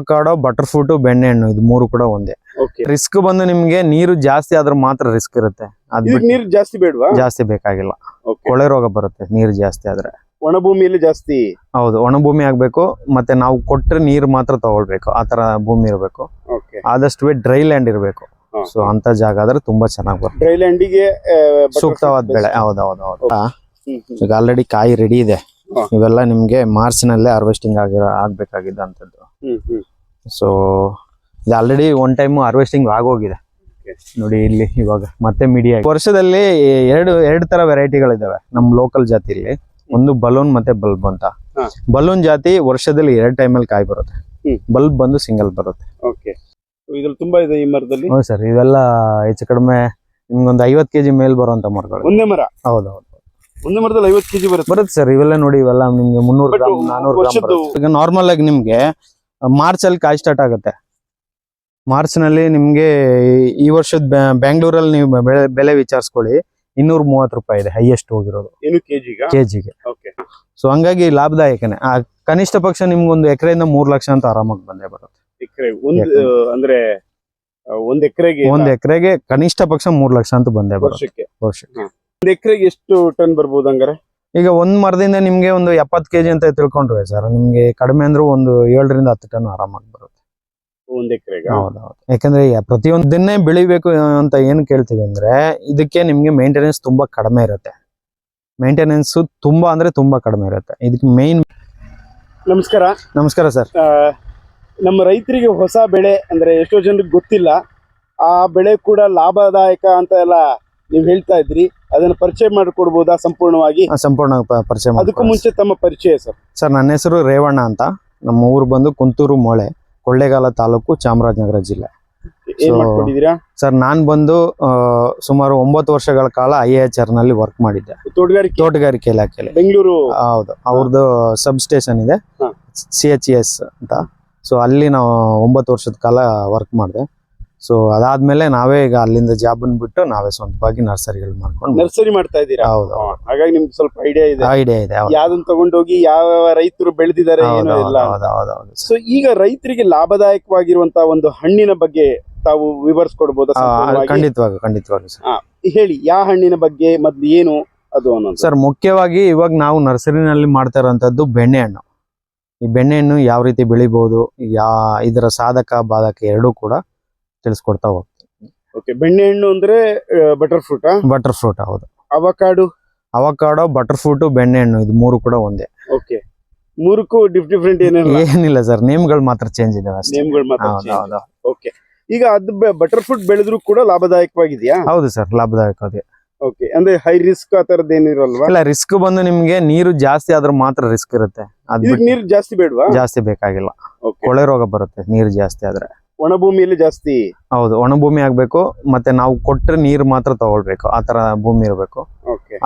Avocado, butter fruit, ಬೆಣ್ಣೆ ಹಣ್ಣು ಇದು ಮೂರು ಕೂಡ ಒಂದೇ. ರಿಸ್ಕ್ ಬಂದು ನಿಮ್ಗೆ ನೀರು ಜಾಸ್ತಿ ಆದ್ರೆ ಮಾತ್ರ ರಿಸ್ಕ್ ಇರುತ್ತೆ. ನೀರು ಜಾಸ್ತಿ ಬೇಡವಾ? ಜಾಸ್ತಿ ಬೇಕಾಗಿಲ್ಲ. ಕೊಳೆ ರೋಗ ಬರುತ್ತೆ ನೀರು ಜಾಸ್ತಿ ಆದ್ರೆ. ಒಣ ಭೂಮಿಯಲ್ಲಿ ಜಾಸ್ತಿ? ಹೌದು, ಒಣ ಭೂಮಿ ಆಗ್ಬೇಕು. ಮತ್ತೆ ನಾವು ಕೊಟ್ರೆ ನೀರು ಮಾತ್ರ ತಗೊಳ್ಬೇಕು, ಆತರ ಭೂಮಿ ಇರಬೇಕು. ಆದಷ್ಟು ಡ್ರೈ ಲ್ಯಾಂಡ್ ಇರಬೇಕು. ಸೊ ಅಂತ ಜಾಗ ಆದ್ರೆ ತುಂಬಾ ಚೆನ್ನಾಗಿ ಬರುತ್ತೆ. ಡ್ರೈ ಲ್ಯಾಂಡಿಗೆ ಸೂಕ್ತವಾದ ಬೆಳೆ. ಹೌದೌದು. ಈಗ ಆಲ್ರೆಡಿ ಕಾಯಿ ರೆಡಿ ಇದೆ. ಇವೆಲ್ಲ ನಿಮ್ಗೆ ಮಾರ್ಚ್ ನಲ್ಲೇ ಹಾರ್ವೆಸ್ಟಿಂಗ್ ಆಗ್ಬೇಕಾಗಿದ್ದಂಥದ್ದು. ಸೊ ಇದು ಆಲ್ರೆಡಿ ಒನ್ ಟೈಮ್ ಹಾರ್ವೆಸ್ಟಿಂಗ್ ಆಗೋಗಿದೆ ನೋಡಿ. ಇಲ್ಲಿ ಇವಾಗ ಮತ್ತೆ ಮೀಡಿಯಾ ವರ್ಷದಲ್ಲಿ ಎರಡು ತರ ವೆರೈಟಿಗಳಿದಾವೆ ನಮ್ಮ ಲೋಕಲ್ ಜಾತಿಯಲ್ಲಿ. ಒಂದು ಬಲೂನ್ ಮತ್ತೆ ಬಲ್ಬ್ ಅಂತ. ಬಲೂನ್ ಜಾತಿ ವರ್ಷದಲ್ಲಿ 2 ಟೈಮಲ್ಲಿ ಕಾಯಿ ಬರುತ್ತೆ. ಬಲ್ಬ್ ಬಂದು ಸಿಂಗಲ್ ಬರುತ್ತೆ. ಇದ್ರಲ್ಲಿ ತುಂಬಾ ಇದೆ ಈ ಮರದಲ್ಲಿ. ಹೌದು ಸರ್, ಇವೆಲ್ಲ ಹೆಚ್ಚು ಕಡಿಮೆ ನಿಮ್ಗೊಂದು 50 kg ಮೇಲ್ ಬರುವಂತ ಮರಗಳು. ಒಂದೇ ಮರ? ಹೌದೌದು, ಒಂದೇ ಮರದಲ್ಲಿ 50 kg ಬರುತ್ತೆ ಸರ್. ಇವೆಲ್ಲ ನೋಡಿ, ಇವೆಲ್ಲ ನಿಮ್ಗೆ 300 ಗ್ರಾಮ್ 400 ಗ್ರಾಮ್. ಈಗ ನಾರ್ಮಲ್ ಆಗಿ ನಿಮ್ಗೆ ಮಾರ್ಚ್ ಅಲ್ಲಿ ಕಾಯಿ ಸ್ಟಾರ್ಟ್ ಆಗುತ್ತೆ. ಮಾರ್ಚ್ ನಲ್ಲಿ ನಿಮ್ಗೆ ಈ ವರ್ಷದ ಬ್ಯಾಂಗ್ಳೂರಲ್ಲಿ ನೀವು ಬೆಲೆ ವಿಚಾರಿಸ್ಕೊಳ್ಳಿ, 230 ರೂಪಾಯಿ ಇದೆ ಹೈಯೆಸ್ಟ್ ಹೋಗಿರೋದು ಕೆಜಿಗೆ. ಸೊ ಹಂಗಾಗಿ ಲಾಭದಾಯಕನೇ. ಕನಿಷ್ಠ ಪಕ್ಷ ನಿಮ್ಗೊಂದು ಎಕರೆಯಿಂದ 3 ಲಕ್ಷ ಅಂತ ಆರಾಮಾಗಿ ಬಂದೇ ಬರುತ್ತೆ. ಅಂದ್ರೆ ಒಂದ್ ಎಕರೆಗೆ ಕನಿಷ್ಠ ಪಕ್ಷ 3 ಲಕ್ಷ ಅಂತ ಬಂದೇ ಬರುತ್ತೆ ವರ್ಷಕ್ಕೆ. ಒಂದ್ ಎಕರೆಗೆ ಎಷ್ಟು ಟನ್ ಬರ್ಬೋದು ಹಂಗಾರೆ? ಈಗ ಒಂದ್ ಮರದಿಂದ ನಿಮ್ಗೆ ಒಂದು 70 kg ಅಂತ ತಿಳ್ಕೊಂಡ್ರೆ ಸರ್, ನಿಮ್ಗೆ ಕಡಿಮೆ ಅಂದ್ರೂ ಒಂದು 7 ರಿಂದ 10 ಟನ್ ಆರಾಮಾಗಿ ಬರುತ್ತೆ ಒಂದ್ ಎಕರೆಗೆ. ಹೌದೌದು. ಯಾಕಂದ್ರೆ ಪ್ರತಿಯೊಂದನ್ನೇ ಬೆಳಿಬೇಕು ಅಂತ ಏನ್ ಕೇಳ್ತೀವಿ ಅಂದ್ರೆ, ಇದಕ್ಕೆ ನಿಮ್ಗೆ ಮೇಂಟೆನೆನ್ಸ್ ತುಂಬಾ ಕಡಿಮೆ ಇರುತ್ತೆ. ಮೇಂಟೆನೆನ್ಸ್ ತುಂಬಾ ಅಂದ್ರೆ ತುಂಬಾ ಕಡಿಮೆ ಇರುತ್ತೆ ಇದಕ್ಕೆ ಮೇನ್. ನಮಸ್ಕಾರ. ನಮಸ್ಕಾರ ಸರ್. ನಮ್ಮ ರೈತರಿಗೆ ಹೊಸ ಬೆಳೆ ಅಂದ್ರೆ ಎಷ್ಟೋ ಜನರಿಗೆ ಗೊತ್ತಿಲ್ಲ. ಆ ಬೆಳೆ ಕೂಡ ಲಾಭದಾಯಕ ಅಂತ ಎಲ್ಲ ನೀವು ಹೇಳ್ತಾ ಇದ್ರಿ, ಅದನ್ನ ಪರಿಚಯ ಮಾಡಿಕೊಡ್ಬೋದಾ ಸಂಪೂರ್ಣವಾಗಿ? ಸಂಪೂರ್ಣ ಪರಿಚಯ. ಅದಕ್ಕೂ ಮುಂಚೆ ತಮ್ಮ ಪರಿಚಯ ಸರ್. ಸರ್, ನನ್ನ ಹೆಸರು ರೇವಣ್ಣ ಅಂತ. ನಮ್ಮ ಊರು ಬಂದು ಕುಂತೂರು ಮೋಳೆ, ಕೊಳ್ಳೇಗಾಲ ತಾಲೂಕು, ಚಾಮರಾಜನಗರ ಜಿಲ್ಲೆ. ಸರ್, ನಾನ್ ಬಂದು ಸುಮಾರು 9 ವರ್ಷಗಳ ಕಾಲ IAHR ನಲ್ಲಿ ವರ್ಕ್ ಮಾಡಿದ್ದೆ, ತೋಟಗಾರಿಕೆ ಇಲಾಖೆಯಲ್ಲಿ, ಬೆಂಗಳೂರು. ಹೌದು, ಅವ್ರದ್ದು ಸಬ್ ಸ್ಟೇಷನ್ ಇದೆ CHES ಅಂತ. ಸೊ ಅಲ್ಲಿ ನಾವು 9 ವರ್ಷದ ಕಾಲ ವರ್ಕ್ ಮಾಡಿದೆ. ಸೊ ಅದಾದ್ಮೇಲೆ ನಾವೇ ಈಗ ಅಲ್ಲಿಂದ ಜಾಬ್ ಬಿಟ್ಟು ನಾವೇ ಸ್ವಂತವಾಗಿ ನರ್ಸರಿಗಳು ಮಾಡ್ಕೊಂಡು ನರ್ಸರಿ ಮಾಡ್ತಾ ಇದ್ದೀರಾ? ಹೌದು. ಹಾಗಾಗಿ ನಿಮ್ಗೆ ಸ್ವಲ್ಪ ಐಡಿಯಾ ಇದೆ. ಯಾವ್ದನ್ನ ತಗೊಂಡೋಗಿ ಯಾವ ರೈತರು ಬೆಳೆದಿದ್ದಾರೆ ಏನೋ ಇಲ್ಲ. ಸೊ ಈಗ ರೈತರಿಗೆ ಲಾಭದಾಯಕವಾಗಿರುವಂತಹ ಒಂದು ಹಣ್ಣಿನ ಬಗ್ಗೆ ತಾವು ವಿವರಿಸ್ಕೊಡ್ಬೋದಾ? ಖಂಡಿತವಾಗಿ ಹೇಳಿ, ಯಾವ ಹಣ್ಣಿನ ಬಗ್ಗೆ ಮೊದ್ಲು ಏನು ಅದು ಅನ್ನೋದು. ಸರ್, ಮುಖ್ಯವಾಗಿ ಇವಾಗ ನಾವು ನರ್ಸರಿನಲ್ಲಿ ಮಾಡ್ತಾ ಇರುವಂತದ್ದು ಬೆಣ್ಣೆ ಹಣ್ಣು. ಈ ಬೆಣ್ಣೆ ಹಣ್ಣು ಯಾವ ರೀತಿ ಬೆಳಿಬಹುದು, ಇದರ ಸಾಧಕ ಬಾಧಕ ಎರಡೂ ಕೂಡ ತಿಳಿಸ್ಕೊಡ್ತಾ ಹೋಗ್ತೀವಿ. ಬೆಣ್ಣೆ ಹಣ್ಣು ಅಂದ್ರೆ ಬಟರ್ ಫ್ರೂಟ್? ಬಟರ್ ಫ್ರೂಟ್, ಹೌದು. ಅವಕಾಡೋ, ಬಟರ್ ಫ್ರೂಟ್, ಬೆಣ್ಣೆ ಹಣ್ಣು ಇದು ಮೂರು ಕೂಡ ಒಂದೇ. ಮೂರಕ್ಕೂ ಡಿಫ್ರೆಂಟ್ ಏನಿಲ್ಲ ಸರ್, ನೇಮ್ಗಳು ಮಾತ್ರ ಚೇಂಜ್ ಇದಾವೆ. ಈಗ ಅದು ಬಟರ್ ಫ್ರೂಟ್ ಬೆಳೆದ್ರು ಕೂಡ ಲಾಭದಾಯಕವಾಗಿದೆಯಾ? ಹೌದು ಸರ್, ಲಾಭದಾಯಕವಾಗಿದೆ. ಅಂದ್ರೆ ಹೈ ರಿಸ್ಕ್ ಆ ತರದ್ ಏನಿರಲ್ವಾ? ಇಲ್ಲ, ರಿಸ್ಕ್ ಬಂದು ನಿಮ್ಗೆ ನೀರು ಜಾಸ್ತಿ ಆದ್ರೆ ಮಾತ್ರ ರಿಸ್ಕ್ ಇರುತ್ತೆ. ನೀರು ಜಾಸ್ತಿ ಬೇಡವಾ? ಜಾಸ್ತಿ ಬೇಕಾಗಿಲ್ಲ. ಕೊಳೆ ರೋಗ ಬರುತ್ತೆ ನೀರು ಜಾಸ್ತಿ ಆದ್ರೆ. ಒಣ ಭೂಮಿಯಲ್ಲಿ ಜಾಸ್ತಿ? ಹೌದು, ಒಣ ಭೂಮಿ ಆಗ್ಬೇಕು. ಮತ್ತೆ ನಾವು ಕೊಟ್ರೆ ನೀರು ಮಾತ್ರ ತಗೊಳ್ಬೇಕು, ಆತರ ಭೂಮಿ ಇರಬೇಕು.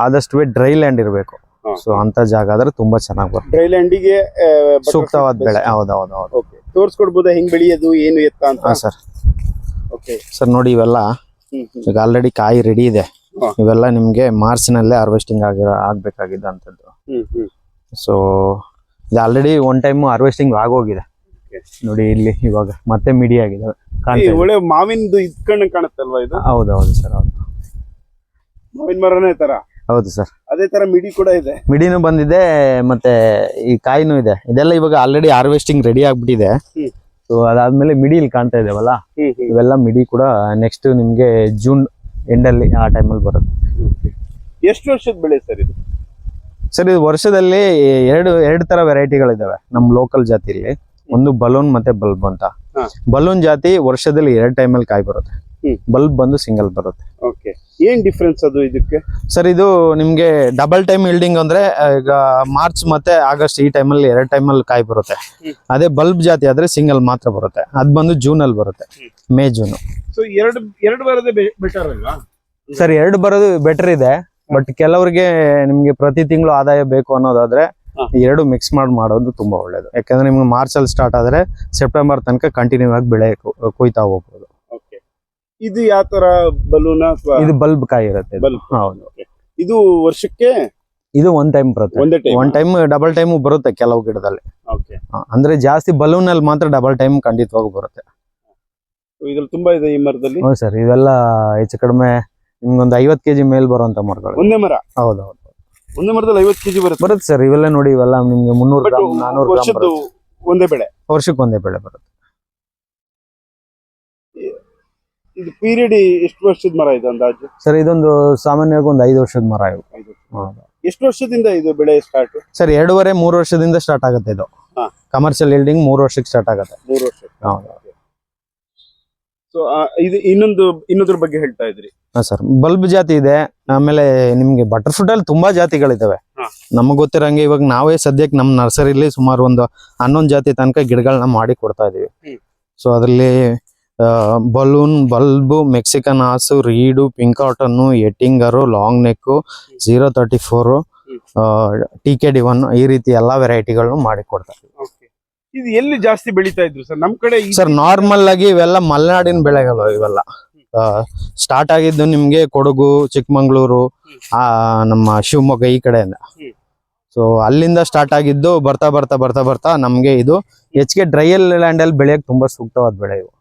ಆದಷ್ಟು ಡ್ರೈ ಲ್ಯಾಂಡ್ ಇರಬೇಕು. ಸೊ ಅಂತ ಜಾಗ ಆದ್ರೆ ತುಂಬಾ ಚೆನ್ನಾಗಿ ಬರುತ್ತೆ. ಡ್ರೈ ಲ್ಯಾಂಡಿಗೆ ಸೂಕ್ತವಾದ ಬೆಳೆ. ಹೌದೌದು. ತೋರ್ಸ್ಕೊಡ್ಬೋದಾ ಹೆಂಗ್ ಬೆಳೆಯೋದು ಏನು ಎತ್ತ ಅಂತ? ಸರ್ ನೋಡಿ, ಇವೆಲ್ಲ ಈಗ ಆಲ್ರೆಡಿ ಕಾಯಿ ರೆಡಿ ಇದೆ. ಇವೆಲ್ಲ ನಿಮ್ಗೆ ಮಾರ್ಚ್ ನಲ್ಲೇ ಹಾರ್ವೆಸ್ಟಿಂಗ್ ಆಗ್ಬೇಕಾಗಿದ್ದಂಥದ್ದು. ಸೊ ಇದು ಆಲ್ರೆಡಿ ಒನ್ ಟೈಮ್ ಹಾರ್ವೆಸ್ಟಿಂಗ್ ಆಗೋಗಿದೆ ನೋಡಿ. ಇಲ್ಲಿ ಇವಾಗ ಮತ್ತೆ ಮಿಡಿ ಆಗಿದೆ. ಒಳ್ಳೆ ಮಾವಿನದು ಇದ್ಕಂಡು ಕಾಣುತ್ತಲ್ವಾ ಇದು? ಹೌದೌದು ಸರ್, ಹೌದು. ಮಾವಿನ ಮರನೇ ತರ? ಹೌದು ಸರ್, ಅದೇ ತರ ಮಿಡಿ ಕೂಡ ಇದೆ. ಮಿಡಿನೂ ಬಂದಿದೆ, ಮತ್ತೆ ಈ ಕಾಯಿನೂ ಇದೆ. ಇದೆಲ್ಲ ಇವಾಗ ಆಲ್ರೆಡಿ ಹಾರ್ವೆಸ್ಟಿಂಗ್ ರೆಡಿ ಆಗ್ಬಿಟ್ಟಿದೆ. ಸೊ ಅದಾದ್ಮೇಲೆ ಮಿಡಿ ಇಲ್ಲಿ ಕಾಣ್ತಾ ಇದೇವಲ್ಲ, ಇವೆಲ್ಲ ಮಿಡಿ ಕೂಡ ನೆಕ್ಸ್ಟ್ ನಿಮ್ಗೆ ಜೂನ್ ಎಂಡಲ್ಲಿ ಆ ಟೈಮಲ್ಲಿ ಬರುತ್ತೆ. ಎಷ್ಟು ವರ್ಷದ ಬೆಳೆ ಸರ್ ಇದು? ಸರ್, ಇದು ವರ್ಷದಲ್ಲಿ ಎರಡು ತರ ವೆರೈಟಿಗಳಿದಾವೆ ನಮ್ಮ ಲೋಕಲ್ ಜಾತಿಯಲ್ಲಿ. ಒಂದು ಬಲೂನ್ ಮತ್ತೆ ಬಲ್ಬ್ ಅಂತ. ಬಲೂನ್ ಜಾತಿ ವರ್ಷದಲ್ಲಿ 2 ಟೈಮಲ್ಲಿ ಕಾಯಿ ಬರುತ್ತೆ. ಬಲ್ಬ್ ಬಂದು ಸಿಂಗಲ್ ಬರುತ್ತೆ. ಏನ್ ಡಿಫ್ರೆನ್ಸ್ ಅದು ಇದಕ್ಕೆ? ಸರ್, ಇದು ನಿಮ್ಗೆ ಡಬಲ್ ಟೈಮ್ ಇಲ್ಡಿಂಗ್ ಅಂದ್ರೆ ಈಗ ಮಾರ್ಚ್ ಮತ್ತೆ ಆಗಸ್ಟ್ ಈ ಟೈಮಲ್ಲಿ 2 ಟೈಮಲ್ಲಿ ಕಾಯಿ ಬರುತ್ತೆ. ಅದೇ ಬಲ್ಬ್ ಜಾತಿ ಆದ್ರೆ ಸಿಂಗಲ್ ಮಾತ್ರ ಬರುತ್ತೆ. ಅದ್ ಬಂದು ಜೂನ್ ಅಲ್ಲಿ ಬರುತ್ತೆ, ಮೇ ಜೂನ್. ಸೊ ಎರಡು ಬರೋದೇ ಬೆಟರ್ ಅಲ್ವಾ ಸರ್? 2 ಬರೋದು ಬೆಟರ್ ಇದೆ. ಬಟ್ ಕೆಲವರಿಗೆ ನಿಮ್ಗೆ ಪ್ರತಿ ತಿಂಗಳು ಆದಾಯ ಬೇಕು ಅನ್ನೋದಾದ್ರೆ 2 ಮಿಕ್ಸ್ ಮಾಡೋದು ತುಂಬಾ ಒಳ್ಳೇದು. ಯಾಕಂದ್ರೆ ನಿಮ್ಗೆ ಮಾರ್ಚ್ ಅಲ್ಲಿ ಸ್ಟಾರ್ಟ್ ಆದ್ರೆ ಸೆಪ್ಟೆಂಬರ್ ತನಕ ಕಂಟಿನ್ಯೂ ಆಗಿ ಬೆಳೆ ಕೊಯ್ತಾ ಹೋಗ್ಬೋದು. ಇದು ಯಾವ ತರ ಬಲೂನ್? ಇದು ಬಲ್ಬ್ ಕಾಯಿ ಇರುತ್ತೆ. ಹೌದು. ಇದು ವರ್ಷಕ್ಕೆ ಇದು ಒನ್ ಟೈಮ್ ಬರುತ್ತೆ. ಒನ್ ಟೈಮ್ ಡಬಲ್ ಟೈಮ್ ಬರುತ್ತೆ ಕೆಲವು ಗಿಡದಲ್ಲಿ. ಓಕೆ. ಅಂದ್ರೆ ಜಾಸ್ತಿ ಬಲೂನ್ ಅಲ್ಲಿ ಮಾತ್ರ ಡಬಲ್ ಟೈಮ್ ಖಂಡಿತವಾಗಿ ಬರುತ್ತೆ. ಇದ್ರಲ್ಲಿ ತುಂಬಾ ಇದೆ ಈ ಮರದಲ್ಲಿ. ಹೌದು ಸರ್, ಇವೆಲ್ಲ ಹೆಚ್ಚು ಕಡಿಮೆ ನಿಮ್ಗೊಂದು 50 kg ಮೇಲ್ ಬರುವಂತ ಮರಗಳು. ಒಂದೇ ಮರ? ಹೌದೌದು, ಒಂದೇ ಮರದಲ್ಲಿ 50 kg ಬರುತ್ತೆ ಸರ್. ಇವೆಲ್ಲ ನೋಡಿ, ಇವೆಲ್ಲ ನಿಮ್ಗೆ 300 ಗ್ರಾಮ್ 400 ಗ್ರಾಮ್ ವರ್ಷದ್ದು ಒಂದೇ ಬೆಳೆ? ವರ್ಷಕ್ಕೆ ಒಂದೇ ಬೆಳೆ ಬರುತ್ತೆ. ಇದು ಪೀರಿಯಡ್ ಎಷ್ಟು ವರ್ಷದ ಮರ ಇದೆ ಅಂದಾಜು? ಸರ್ ಇದೊಂದು ಸಾಮಾನ್ಯವಾಗಿ ಒಂದು 5 ವರ್ಷದ ಮರ ಇವು. ಎಷ್ಟು ವರ್ಷದಿಂದ ಇದು ಬೆಳೆ ಸ್ಟಾರ್ಟ್? ಸರ್ 2.5-3 ವರ್ಷದಿಂದ ಸ್ಟಾರ್ಟ್ ಆಗುತ್ತೆ ಇದು. ಕಮರ್ಷಿಯಲ್ ಈಲ್ಡಿಂಗ್ 3 ವರ್ಷಕ್ಕೆ ಸ್ಟಾರ್ಟ್ ಆಗುತ್ತೆ. 3 ವರ್ಷ. ಸೊ ಇದು ಇನ್ನೊಂದ್ರ ಬಗ್ಗೆ ಹೇಳ್ತಾ ಇದ್ರಿ? ಸರ್ ಬಲ್ಬ್ ಜಾತಿ ಇದೆ, ಆಮೇಲೆ ನಿಮ್ಗೆ ಬಟರ್ ಫ್ರೂಟ್ ಅಲ್ಲಿ ತುಂಬಾ ಜಾತಿಗಳಿದಾವೆ. ನಮಗ್ ಗೊತ್ತಿರಂಗೆ ಇವಾಗ ನಾವೇ ಸದ್ಯಕ್ಕೆ ನಮ್ಮ ನರ್ಸರಿಲಿ ಸುಮಾರು ಒಂದು 11 ಜಾತಿ ತನಕ ಗಿಡಗಳನ್ನ ಮಾಡಿ ಕೊಡ್ತಾ ಇದೀವಿ. ಸೊ ಅದ್ರಲ್ಲಿ ಬಲೂನ್, ಬಲ್ಬು, ಮೆಕ್ಸಿಕನ್ ಹಾಸು, ರೀಡು, ಪಿಂಕ್ ಕಾಟನ್, ಎಟ್ಟಿಂಗರು, ಲಾಂಗ್ ನೆಕ್, 034, TKD1 ಈ ರೀತಿ ಎಲ್ಲಾ ವೆರೈಟಿಗಳನ್ನು ಮಾಡಿ ಕೊಡ್ತಾ ಇದೀವಿ. ಇದು ಎಲ್ಲಿ ಜಾಸ್ತಿ ಬೆಳೀತಾ ಇದ್ರು ಸರ್? ನಮ್ ಕಡೆ ಸರ್ ನಾರ್ಮಲ್ ಆಗಿ ಇವೆಲ್ಲ ಮಲೆನಾಡಿನ ಬೆಳೆಗಳು. ಇವೆಲ್ಲ ಸ್ಟಾರ್ಟ್ ಆಗಿದ್ದು ನಿಮ್ಗೆ ಕೊಡಗು, ಚಿಕ್ಕಮಂಗ್ಳೂರು, ನಮ್ಮ ಶಿವಮೊಗ್ಗ ಈ ಕಡೆಯಿಂದ. ಸೊ ಅಲ್ಲಿಂದ ಸ್ಟಾರ್ಟ್ ಆಗಿದ್ದು ಬರ್ತಾ ಬರ್ತಾ ಬರ್ತಾ ಬರ್ತಾ ನಮ್ಗೆ ಇದು ಹೆಚ್ಚಿಗೆ ಡ್ರೈಯಲ್ ಲ್ಯಾಂಡ್ ಅಲ್ಲಿ ಬೆಳೆಯಕ್ ತುಂಬಾ ಸೂಕ್ತವಾದ ಬೆಳೆ ಇವು.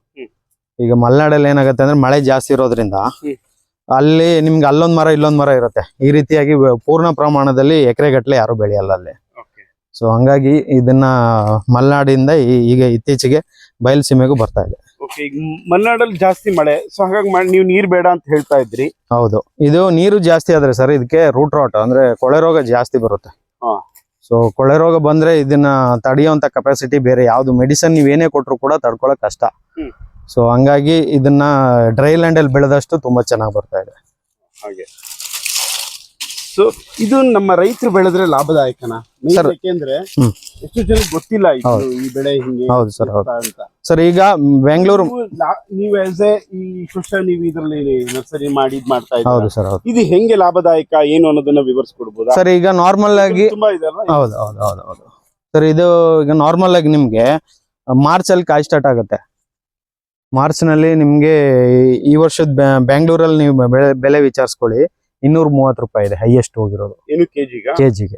ಈಗ ಮಲೆನಾಡಲ್ಲಿ ಏನಾಗುತ್ತೆ ಅಂದ್ರೆ ಮಳೆ ಜಾಸ್ತಿ ಇರೋದ್ರಿಂದ ಅಲ್ಲಿ ನಿಮ್ಗೆ ಅಲ್ಲೊಂದ್ ಮರ ಇಲ್ಲೊಂದ್ ಮರ ಇರುತ್ತೆ. ಈ ರೀತಿಯಾಗಿ ಪೂರ್ಣ ಪ್ರಮಾಣದಲ್ಲಿ ಎಕರೆಗಟ್ಟಲೆ ಯಾರು ಬೆಳೆಯಲ್ಲ ಅಲ್ಲಿ. ಸೊ ಹಂಗಾಗಿ ಇದನ್ನ ಮಲೆನಾಡಿಂದ ಈಗ ಇತ್ತೀಚೆಗೆ ಬಯಲುಸೀಮೆಗೂ ಬರ್ತಾ ಇದೆ. ಈಗ ಮಲೆನಾಡಲ್ಲಿ ಜಾಸ್ತಿ ಮಳೆ, ಸೊ ಹಾಗಾಗಿ ನೀವು ನೀರ್ ಬೇಡ ಅಂತ ಹೇಳ್ತಾ ಇದ್ರಿ. ಹೌದು, ಇದು ನೀರು ಜಾಸ್ತಿ ಆದ್ರೆ ಸರ್ ಇದಕ್ಕೆ ರೂಟ್ ರಾಟ್ ಅಂದ್ರೆ ಕೊಳೆ ರೋಗ ಜಾಸ್ತಿ ಬರುತ್ತೆ. ಸೊ ಕೊಳೆ ರೋಗ ಬಂದ್ರೆ ಇದನ್ನ ತಡೆಯುವಂತ ಕೆಪಾಸಿಟಿ ಬೇರೆ ಯಾವ್ದು ಮೆಡಿಸಿನ್ ನೀವೇನೇ ಕೊಟ್ರು ಕೂಡ ತಡ್ಕೊಳಕ್ ಕಷ್ಟ. ಸೊ ಹಂಗಾಗಿ ಇದನ್ನ ಡ್ರೈ ಲ್ಯಾಂಡ್ ಅಲ್ಲಿ ಬೆಳೆದಷ್ಟು ತುಂಬಾ ಚೆನ್ನಾಗಿ ಬರ್ತಾ ಇದೆ. ಹಾಗೆ ಸೊ ಇದು ನಮ್ಮ ರೈತರು ಬೆಳೆದ್ರೆ ಲಾಭದಾಯಕನಾ? ಯಾಕೆಂದ್ರೆ ಎಷ್ಟು ಜನ ಗೊತ್ತಿಲ್ಲ ಈ ಬೆಳೆ ಹಿಂಗೆ. ಹೌದು ಸರ್, ಹೌದು ಸರ್. ಈಗ ಬೆಂಗಳೂರು ನೀವು ಆಸ್ ಎ ಈ ನೀವು ಇದರಲ್ಲಿ ನರ್ಸರಿ ಮಾಡಿ ಮಾಡ್ತಾ ಇದ್ದೀರಾ. ಹೌದು ಸರ್, ಹೌದು. ಇದು ಹೆಂಗೆ ಲಾಭದಾಯಕ ಏನು ಅನ್ನೋದನ್ನ ವಿವರಿಸ್ಕೊಡ್ಬೋದಾ ಸರ್? ಈಗ ನಾರ್ಮಲ್ ಆಗಿ ತುಂಬಾ ಇದೆ ಅಲ್ವಾ? ಹೌದು ಹೌದು ಹೌದು ಹೌದು ಸರ್. ಇದು ಈಗ ನಾರ್ಮಲ್ ಆಗಿ ನಿಮ್ಗೆ ಮಾರ್ಚ್ ಅಲ್ಲಿ ಕಾಯಿ ಸ್ಟಾರ್ಟ್ ಆಗುತ್ತೆ. ಮಾರ್ಚ್ ನಲ್ಲಿ ನಿಮ್ಗೆ ಈ ವರ್ಷದ ಬೆಂಗಳೂರಲ್ಲಿ ನೀವು ಬೆಲೆ ವಿಚಾರಿಸ್ಕೊಳ್ಳಿ, 230 ರೂಪಾಯಿ ಇದೆ ಹೈಯೆಸ್ಟ್ ಹೋಗಿರೋದು. ಏನು ಕೆಜಿಗೆ?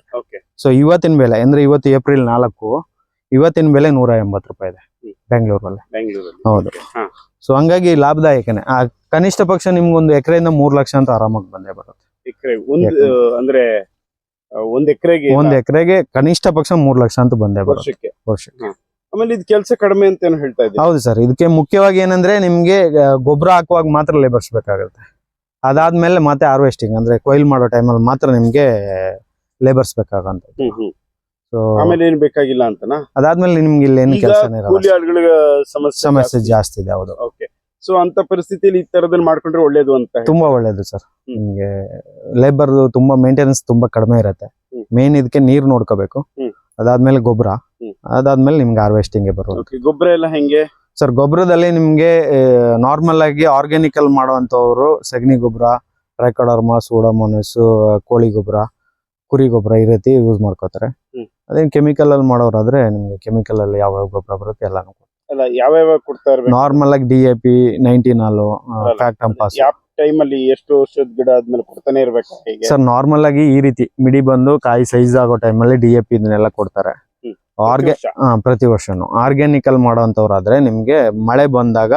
ಸೊ ಇವತ್ತಿನ ಬೆಲೆ ಅಂದ್ರೆ ಇವತ್ತು ಏಪ್ರಿಲ್ 4, ಇವತ್ತಿನ ಬೆಲೆ 180 ರೂಪಾಯಿ ಇದೆ ಬೆಂಗಳೂರಲ್ಲಿ. ಹೌದು. ಸೊ ಹಂಗಾಗಿ ಲಾಭದಾಯಕನೇ. ಕನಿಷ್ಠ ಪಕ್ಷ ನಿಮ್ಗೊಂದು ಎಕರೆಯಿಂದ 3 ಲಕ್ಷ ಅಂತ ಆರಾಮಾಗಿ ಬಂದೇ ಬರುತ್ತೆ. ಅಂದ್ರೆ ಒಂದ್ ಎಕರೆಗೆ ಕನಿಷ್ಠ ಪಕ್ಷ 3 ಲಕ್ಷ ಅಂತ ಬಂದೇ ಬರುತ್ತೆ ವರ್ಷಕ್ಕೆ. ಆಮೇಲೆ ಇದು ಕೆಲಸ ಕಡಿಮೆ ಅಂತ ಏನು ಹೇಳ್ತಾ ಇದ್ದೀವಿ? ಹೌದು ಸರ್. ಇದಕ್ಕೆ ಮುಖ್ಯವಾಗಿ ಏನಂದ್ರೆ ನಿಮ್ಗೆ ಗೊಬ್ಬರ ಹಾಕುವಾಗ ಮಾತ್ರ ಲೇಬರ್ಸ್ ಬೇಕಾಗುತ್ತೆ. ಅದಾದ್ಮೇಲೆ ಮತ್ತೆ ಹಾರ್ವೆಸ್ಟಿಂಗ್ ಅಂದ್ರೆ ಕೊಯ್ಲ್ ಮಾಡೋ ಟೈಮಲ್ಲಿ ಮಾತ್ರ ನಿಮ್ಗೆ ಲೇಬರ್ಸ್ ಬೇಕಾಗಂತ. ಸೊ ಆಮೇಲೆ ಏನು ಬೇಕಾಗಿಲ್ಲ ಅಂತನಾ? ಅದಾದ್ಮೇಲೆ ನಿಮ್ಗೆ ಇಲ್ಲಿ ಏನು ಕೆಲಸನೇ ಇರಲ್ಲ, ಸಮಸ್ಯೆ ಜಾಸ್ತಿ ಇದೆ. ಹೌದು. ಸೊ ಅಂತ ಪರಿಸ್ಥಿತಿಯಲ್ಲಿ ಈ ತರದಲ್ಲಿ ಮಾಡ್ಕೊಂಡ್ರೆ ಒಳ್ಳೇದು ಅಂತ. ತುಂಬಾ ಒಳ್ಳೇದು ಸರ್. ನಿಮ್ಗೆ ಲೇಬರ್ ತುಂಬಾ ಮೇಂಟೆನೆನ್ಸ್ ತುಂಬಾ ಕಡಿಮೆ ಇರುತ್ತೆ. ಮೇನ್ ಇದಕ್ಕೆ ನೀರ್ ನೋಡ್ಕೋಬೇಕು, ಅದಾದ್ಮೇಲೆ ಗೊಬ್ಬರ, ಅದಾದ್ಮೇಲೆ ನಿಮ್ಗೆ ಹಾರ್ವೆಸ್ಟಿಂಗ್ ಬರೋದು. ಗೊಬ್ಬರ ಎಲ್ಲ ಹೆಂಗೆ ಸರ್? ಗೊಬ್ಬರದಲ್ಲಿ ನಿಮ್ಗೆ ನಾರ್ಮಲ್ ಆಗಿ ಆರ್ಗ್ಯಾನಿಕ್ ಅಲ್ಲಿ ಮಾಡುವಂತವ್ರು ಸಗಣಿ ಗೊಬ್ಬರ, ಟ್ರೈಕೋಡರ್ಮಾ, ಸೂಡೋಮೋನಾಸ್, ಕೋಳಿ ಗೊಬ್ಬರ, ಕುರಿ ಗೊಬ್ಬರ ಈ ರೀತಿ ಯೂಸ್ ಮಾಡ್ಕೋತಾರೆ. ಅದೇ ಕೆಮಿಕಲ್ ಅಲ್ಲಿ ಮಾಡೋರಾದ್ರೆ ನಿಮ್ಗೆ ಕೆಮಿಕಲ್ ಅಲ್ಲಿ ಯಾವ ಗೊಬ್ಬರ ಬರುತ್ತೆ ಎಲ್ಲಾನು ಯಾವ್ಯಾವ ಕೊಡ್ತಾ ಇರ್ಬೇಕು? ನಾರ್ಮಲ್ ಆಗಿ DAP, 19 ಫ್ಯಾಕ್ಟಂಪಾಸ್. ಯಾವ ಟೈಮ್ ಅಲ್ಲಿ ಎಷ್ಟು ವರ್ಷದ ಗಿಡ ಆದ್ಮೇಲೆ ಕೊಡ್ತಾನೆ ಇರ್ಬೇಕು ಸರ್? ನಾರ್ಮಲ್ ಆಗಿ ಈ ರೀತಿ ಮಿಡಿ ಬಂದು ಕಾಯಿ ಸೈಜ್ ಆಗೋ ಟೈಮ್ ಅಲ್ಲಿ DAP ಇದನ್ನೆಲ್ಲ ಕೊಡ್ತಾರೆ ಪ್ರತಿ ವರ್ಷನು. ಆರ್ಗ್ಯಾನಿಕ್ ಅಲ್ಲಿ ಮಾಡೋಂಥವ್ರಾದ್ರೆ ನಿಮ್ಗೆ ಮಳೆ ಬಂದಾಗ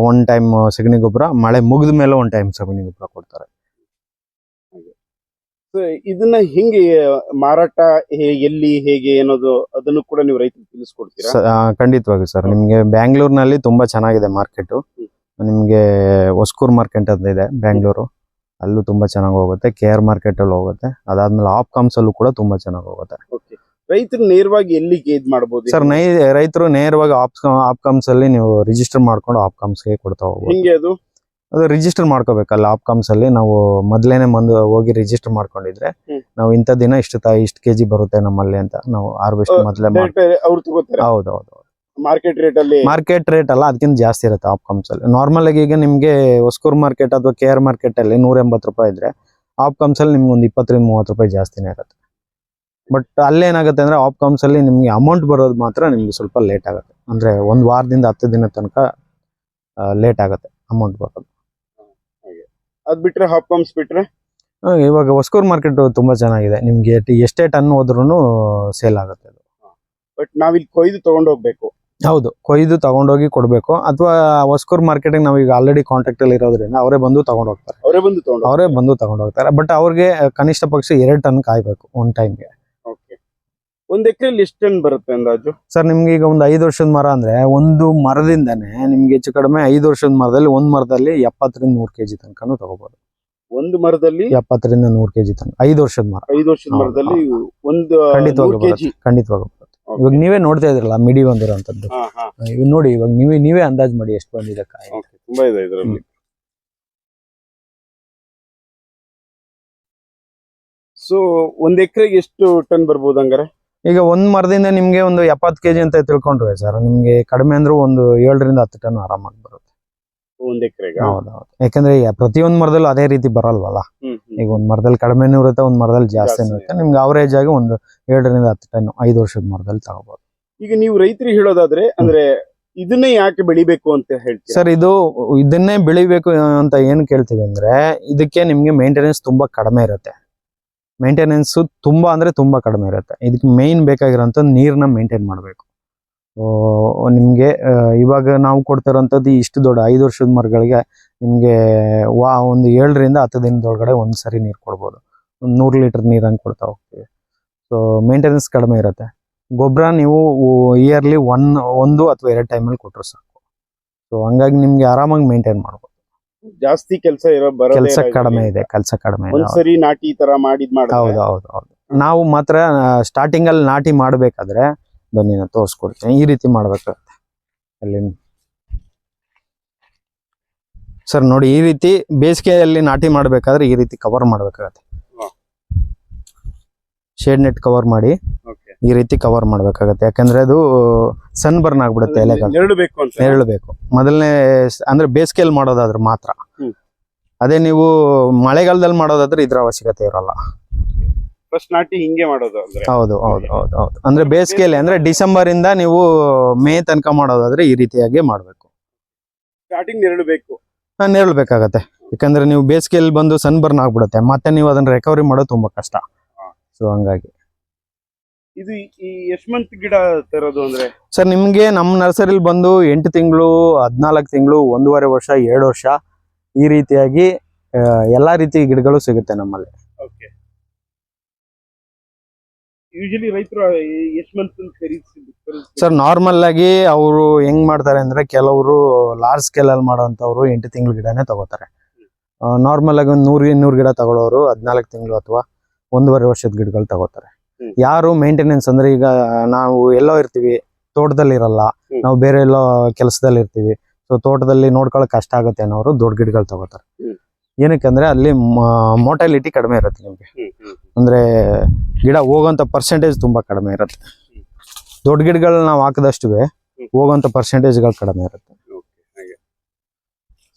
ಒನ್ ಟೈಮ್ ಸಗಣಿ ಗೊಬ್ಬರ, ಮಳೆ ಮುಗಿದ ಮೇಲೆ ಒನ್ ಟೈಮ್ ಸಗಣಿ ಗೊಬ್ಬರ ಕೊಡ್ತಾರೆ. ಇದನ್ನ ಹೆಂಗೆ ಮಾರಾಟ, ಎಲ್ಲಿ, ಹೇಗೆ ಅನ್ನೋದು ಅದನ್ನು ಕೂಡ ನೀವು ರೈತರಿಗೆ ತಿಳಿಸ್ಕೊಡ್ತೀರಾ? ಖಂಡಿತವಾಗಿ ಸರ್. ನಿಮ್ಗೆ ಬ್ಯಾಂಗ್ಳೂರ್ನಲ್ಲಿ ತುಂಬಾ ಚೆನ್ನಾಗಿದೆ ಮಾರ್ಕೆಟ್. ನಿಮ್ಗೆ ಹೊಸ್ಕೂರ್ ಮಾರ್ಕೆಟ್ ಅಂತ ಇದೆ ಬೆಂಗಳೂರು, ಅಲ್ಲೂ ತುಂಬಾ ಚೆನ್ನಾಗಿ ಹೋಗುತ್ತೆ. KR ಮಾರ್ಕೆಟ್ ಅಲ್ಲಿ ಹೋಗುತ್ತೆ. ಅದಾದ್ಮೇಲೆ ಆಪ್ಕಾಮ್ಸ್ ಅಲ್ಲೂ ಕೂಡ ತುಂಬಾ ಚೆನ್ನಾಗಿ ಹೋಗುತ್ತೆ. ರೈತರು ನೇರವಾಗಿ ಎಲ್ಲಿಗೆ ಇದ್ ಮಾಡಬಹುದು ಸರ್? ರೈತರು ನೇರವಾಗಿ ಆಪ್ಕಾಮ್ಸ್ ಅಲ್ಲಿ ನೀವು ರಿಜಿಸ್ಟರ್ ಮಾಡ್ಕೊಂಡು ಆಪ್ಕಾಮ್ಸ್ಗೆ ಕೊಡ್ತಾ ಹೋಗ್ಬೋದು. ಹೆಂಗೆ ಅದು ರಿಜಿಸ್ಟರ್ ಮಾಡ್ಕೋಬೇಕಲ್ಲ ಆಪ್ಕಾಮ್ಸ್ ಅಲ್ಲಿ. ನಾವು ಮೊದ್ಲೇನೆ ಹೋಗಿ ರಿಜಿಸ್ಟರ್ ಮಾಡ್ಕೊಂಡಿದ್ರೆ ನಾವು ಇಂಥ ದಿನ ಇಷ್ಟು ಕೆಜಿ ಬರುತ್ತೆ ನಮ್ಮಲ್ಲಿ ಅಂತ ನಾವು ಹಾರ್ವೆಸ್ಟ್ ಮೊದಲೇ ಅವ್ರು ತಗೋತಾರೆ. ಹೌದೌದು. ಮಾರ್ಕೆಟ್ ರೇಟ್ ಅಲ್ಲ, ಅದಕ್ಕಿಂತ ಜಾಸ್ತಿ ಇರುತ್ತೆ ಆಪ್ಕಾಮ್ಸ್ ಅಲ್ಲಿ. ನಾರ್ಮಲ್ ಆಗಿ ಈಗ ನಿಮ್ಗೆ ಹೊಸ್ಕೂರ್ ಮಾರ್ಕೆಟ್ ಅಥವಾ KR ಮಾರ್ಕೆಟ್ ಅಲ್ಲಿ 180 ರೂಪಾಯಿ ಇದ್ರೆ ಆಪ್ಕಾಮ್ಸ್ ಅಲ್ಲಿ ನಿಮ್ಗೆ ಒಂದು 20-30 ರೂಪಾಯಿ ಜಾಸ್ತಿನೇ ಇರುತ್ತೆ. ಬಟ್ ಅಲ್ಲೇನಾಗುತ್ತೆ ಅಂದ್ರೆ ಆಪ್ಕಾಮ್ಸ್ ಅಲ್ಲಿ ನಿಮ್ಗೆ ಅಮೌಂಟ್ ಬರೋದು ಮಾತ್ರ ನಿಮ್ಗೆ ಸ್ವಲ್ಪ ಲೇಟ್ ಆಗುತ್ತೆ. ಅಂದ್ರೆ 1 ವಾರದಿಂದ 10 ದಿನ ತನಕ ಲೇಟ್ ಆಗುತ್ತೆ ಅಮೌಂಟ್ ಬರೋದು. ಅದ್ ಬಿಟ್ರೆ ಆಪ್ಕಾಮ್ಸ್ ಬಿಟ್ರೆ ಇವಾಗ ಹೊಸ್ಕೂರ್ ಮಾರ್ಕೆಟ್ ತುಂಬಾ ಚೆನ್ನಾಗಿದೆ. ನಿಮ್ಗೆ ಎಷ್ಟೇ ಟನ್ ಹೋದ್ರೂ ಸೇಲ್ ಆಗುತ್ತೆ ಅದು. ಬಟ್ ನಾವಿಲ್ಲಿ ಕೊಯ್ದು ತಗೊಂಡು ಹೋಗ್ಬೇಕು. ಹೌದು, ಕೊಯ್ದು ತಗೊಂಡೋಗಿ ಕೊಡ್ಬೇಕು, ಅಥವಾ ಹೊಸಕೂರು ಮಾರ್ಕೆಟಿಗೆ ನಾವು ಈಗ ಆಲ್ರೆಡಿ ಕಾಂಟ್ಯಾಕ್ಟ್ ಅಲ್ಲಿ ಇರೋದ್ರಿಂದ ಅವರೇ ಬಂದು ತಗೊಂಡು ಹೋಗ್ತಾರೆ. ಅವರೇ ಬಂದು ತಗೊಂಡು ಹೋಗ್ತಾರೆ. ಬಟ್ ಅವ್ರಿಗೆ ಕನಿಷ್ಠ ಪಕ್ಷ 2 ಟನ್ ಕಾಯ್ಬೇಕು ಒಂದ್ ಟೈಮ್ಗೆ. ಒಂದ್ ಎಕರೆಯಲ್ಲಿ ಎಷ್ಟು ಟನ್ ಬರುತ್ತೆ ಅಂದಾಜು? ಸರ್ ನಿಮ್ಗೆ ಈಗ ಒಂದು 5 ವರ್ಷದ ಮರ ಅಂದ್ರೆ ಒಂದು ಮರದಿಂದನೇ ನಿಮ್ಗೆ ಹೆಚ್ಚು ಕಡಿಮೆ 5 ವರ್ಷದ ಮರದಲ್ಲಿ ಒಂದ್ ಮರದಲ್ಲಿ 70 ರಿಂದ 100 kg ತನಕನೂ ತಗೋಬಹುದು. ಒಂದು ಮರದಲ್ಲಿ 70 ರಿಂದ 100 kg ತನಕ 5 ವರ್ಷದ ಮರ. 5 ವರ್ಷದ ಮರದಲ್ಲಿ ಒಂದು ಖಂಡಿತವಾಗಿ ಬರುತ್ತೆ. ಇವಾಗ ನೀವೇ ನೋಡ್ತಾ ಇದ್ರಲ್ಲ ಮಿಡಿ ಬಂದಿರೋಂಥದ್ದು. ಇವ್ ನೋಡಿ, ಇವಾಗ ನೀವೇ ಅಂದಾಜ್ ಮಾಡಿ ಎಷ್ಟು ಬಂದಿದೆ ಕಾಯಿ. ತುಂಬಾ ಇದೆ ಇದರಲ್ಲಿ. ಸೊ ಒಂದ್ ಎಕರೆಗೆ ಎಷ್ಟು ಟನ್ ಬರ್ಬೋದು ಹಂಗಾರೆ? ಈಗ ಒಂದ್ ಮರದಿಂದ ನಿಮ್ಗೆ ಒಂದು 70 kg ಅಂತ ತಿಳ್ಕೊಂಡ್ರೆ ಸರ್, ನಿಮ್ಗೆ ಕಡಿಮೆ ಅಂದ್ರೂ ಒಂದು 7 ರಿಂದ 10 ಟನ್ ಆರಾಮಾಗಿ ಬರುತ್ತೆ ಒಂದ್ ಎಕರೆಗೆ. ಹೌದೌದು, ಯಾಕಂದ್ರೆ ಪ್ರತಿಯೊಂದ್ ಮರದಲ್ಲೂ ಅದೇ ರೀತಿ ಬರಲ್ವಲ್ಲ. ಈಗ ಒಂದ್ ಮರದಲ್ಲಿ ಕಡಿಮೆನೂ ಇರುತ್ತೆ, ಒಂದ್ ಮರದಲ್ಲಿ ಜಾಸ್ತಿನೂ ಇರುತ್ತೆ. ನಿಮ್ಗೆ ಅವರೇಜ್ ಆಗಿ ಒಂದು 7 ರಿಂದ 10 ಟನ್ 5 ವರ್ಷದ ಮರದಲ್ಲಿ ತಗೋಬಹುದು. ಈಗ ನೀವು ರೈತರಿಗೆ ಹೇಳೋದಾದ್ರೆ ಅಂದ್ರೆ ಇದನ್ನೇ ಯಾಕೆ ಬೆಳಿಬೇಕು ಅಂತ ಹೇಳ್ತೀರಾ? ಸರ್ ಇದನ್ನೇ ಬೆಳಿಬೇಕು ಅಂತ ಏನ್ ಕೇಳ್ತೀವಿ ಅಂದ್ರೆ, ಇದಕ್ಕೆ ನಿಮ್ಗೆ ಮೇಂಟೆನೆನ್ಸ್ ತುಂಬಾ ಕಡಿಮೆ ಇರುತ್ತೆ. ಮೇಂಟೆನೆನ್ಸ್ ತುಂಬಾ ಅಂದ್ರೆ ತುಂಬಾ ಕಡಿಮೆ ಇರುತ್ತೆ. ಇದಕ್ಕೆ ಮೇನ್ ಬೇಕಾಗಿರೋಂಥ ನೀರ್ನ ಮೇಂಟೈನ್ ಮಾಡಬೇಕು. ನಿಮ್ಗೆ ಇವಾಗ ನಾವು ಕೊಡ್ತಿರೋಂಥದ್ದು ಇಷ್ಟು ದೊಡ್ಡ 5 ವರ್ಷದ ಮರಗಳಿಗೆ ನಿಮ್ಗೆ ಒಂದು 7 ರಿಂದ 10 ದಿನದೊಳಗಡೆ ಒಂದ್ಸರಿ ನೀರು ಕೊಡ್ಬೋದು. ಒಂದು 100 ಲೀಟರ್ ನೀರು ಹಂಗೆ ಕೊಡ್ತಾ ಹೋಗ್ತೀವಿ. ಸೊ ಮೇಂಟೆನೆನ್ಸ್ ಕಡಿಮೆ ಇರುತ್ತೆ. ಗೊಬ್ಬರ ನೀವು ಇಯರ್ಲಿ ಒಂದು ಅಥವಾ 2 ಟೈಮಲ್ಲಿ ಕೊಟ್ಟರು ಸಾಕು. ಸೊ ಹಂಗಾಗಿ ನಿಮ್ಗೆ ಆರಾಮಾಗಿ ಮೇಂಟೈನ್ ಮಾಡ್ಬೋದು. ಜಾಸ್ತಿ ಕೆಲಸ ಕಡಿಮೆ ಇದೆ. ಒಂದ್ಸರಿ ನಾಟಿ ತರ ಹೌದು. ನಾವು ಮಾತ್ರ ಸ್ಟಾರ್ಟಿಂಗ್ ಅಲ್ಲಿ ನಾಟಿ ಮಾಡ್ಬೇಕಾದ್ರೆ ಬನ್ನಿ ನಾನು ತೋರಿಸ್ಕೊಡ್ತೀನಿ. ಈ ರೀತಿ ಮಾಡ್ಬೇಕಾಗುತ್ತೆ ಅಲ್ಲಿ ಸರ್. ನೋಡಿ, ಈ ರೀತಿ ಬೇಸಿಗೆಯಲ್ಲಿ ನಾಟಿ ಮಾಡ್ಬೇಕಾದ್ರೆ ಈ ರೀತಿ ಕವರ್ ಮಾಡ್ಬೇಕಾಗತ್ತೆ. ಶೇಡ್ ನೆಟ್ ಕವರ್ ಮಾಡಿ ಈ ರೀತಿ ಕವರ್ ಮಾಡ್ಬೇಕಾಗತ್ತೆ. ಯಾಕಂದ್ರೆ ಅದು ಸನ್ ಬರ್ನ್ ಆಗ್ಬಿಡುತ್ತೆ. ನೆರಳಬೇಕು ಮೊದಲನೇ ಅಂದ್ರೆ ಬೇಸಿಗೆಯಲ್ಲಿ ಮಾಡೋದಾದ್ರೆ ಮಾತ್ರ. ಅದೇ ನೀವು ಮಳೆಗಾಲದಲ್ಲಿ ಮಾಡೋದಾದ್ರೆ ಇದ್ರ ಅವಶ್ಯಕತೆ ಇರಲ್ಲ. ಫಸ್ಟ್ ನಾಟಿ ಹಿಂಗೆ ಮಾಡೋದು ಅಂದ್ರೆ ಹೌದು. ಅಂದ್ರೆ ಬೇಸಿಗೆಯಲ್ಲಿ ಅಂದ್ರೆ ಡಿಸೆಂಬರ್ ಇಂದ ನೀವು ಮೇ ತನಕ ಮಾಡೋದಾದ್ರೆ ಈ ರೀತಿಯಾಗಿ ಮಾಡ್ಬೇಕು. ಸ್ಟಾರ್ಟಿಂಗ್ ನೆರಳಬೇಕಾಗತ್ತೆ. ಯಾಕಂದ್ರೆ ನೀವು ಬೇಸಿಗೆಯಲ್ಲಿ ಬಂದು ಸನ್ ಬರ್ನ್ ಆಗ್ಬಿಡುತ್ತೆ, ಮತ್ತೆ ನೀವು ಅದನ್ನ ರಿಕವರಿ ಮಾಡೋದು ತುಂಬಾ ಕಷ್ಟ. ಸೊ ಹಂಗಾಗಿ ಇದು ಎಷ್ಟು ಮಂತ್ ಗಿಡ ತರೋದು ಅಂದ್ರೆ ಸರ್, ನಿಮ್ಗೆ ನಮ್ಮ ನರ್ಸರಿಲಿ ಬಂದು 8 ತಿಂಗಳು, 14 ತಿಂಗಳು, 1.5 ವರ್ಷ, 2 ವರ್ಷ ಈ ರೀತಿಯಾಗಿ ಎಲ್ಲಾ ರೀತಿ ಗಿಡಗಳು ಸಿಗುತ್ತೆ ನಮ್ಮಲ್ಲಿ. ಯೂಶಲಿ ರೈತರು ಎಷ್ಟು ಮಂತ್ ಸರ್, ನಾರ್ಮಲ್ ಆಗಿ ಅವರು ಹೆಂಗ್ ಮಾಡ್ತಾರೆ ಅಂದ್ರೆ, ಕೆಲವರು ಲಾರ್ಜ್ ಸ್ಕೇಲ್ ಅಲ್ಲಿ ಮಾಡೋಂಥವ್ರು 8 ತಿಂಗಳು ಗಿಡನೇ ತಗೋತಾರೆ. ನಾರ್ಮಲ್ ಆಗಿ ಒಂದು 100-200 ಗಿಡ ತಗೊಳ್ಳೋರು 14 ತಿಂಗಳು ಅಥವಾ 1.5 ವರ್ಷದ ಗಿಡಗಳು ತಗೋತಾರೆ. ಯಾರು ಮೇಂಟೆನೆನ್ಸ್ ಅಂದ್ರೆ, ಈಗ ನಾವು ಎಲ್ಲೋ ಇರ್ತೀವಿ, ತೋಟದಲ್ಲಿ ಇರಲ್ಲ, ನಾವು ಬೇರೆ ಎಲ್ಲೋ ಕೆಲಸದಲ್ಲಿ ಇರ್ತೀವಿ, ಸೊ ತೋಟದಲ್ಲಿ ನೋಡ್ಕೊಳಕ್ ಕಷ್ಟ ಆಗುತ್ತೆ ಅನ್ನೋರು ದೊಡ್ಡ ಗಿಡಗಳು ತಗೋತಾರೆ. ಏನಕ್ಕಂದ್ರೆ ಅಲ್ಲಿ ಮೋರ್ಟಾಲಿಟಿ ಕಡಿಮೆ ಇರುತ್ತೆ ನಿಮ್ಗೆ. ಅಂದ್ರೆ ಗಿಡ ಹೋಗೋಂಥ ಪರ್ಸೆಂಟೇಜ್ ತುಂಬಾ ಕಡಿಮೆ ಇರುತ್ತೆ. ದೊಡ್ಡ ಗಿಡಗಳನ್ನ ನಾವು ಹಾಕದಷ್ಟು ಹೋಗೋಂಥ ಪರ್ಸೆಂಟೇಜ್ಗಳು ಕಡಿಮೆ ಇರುತ್ತೆ.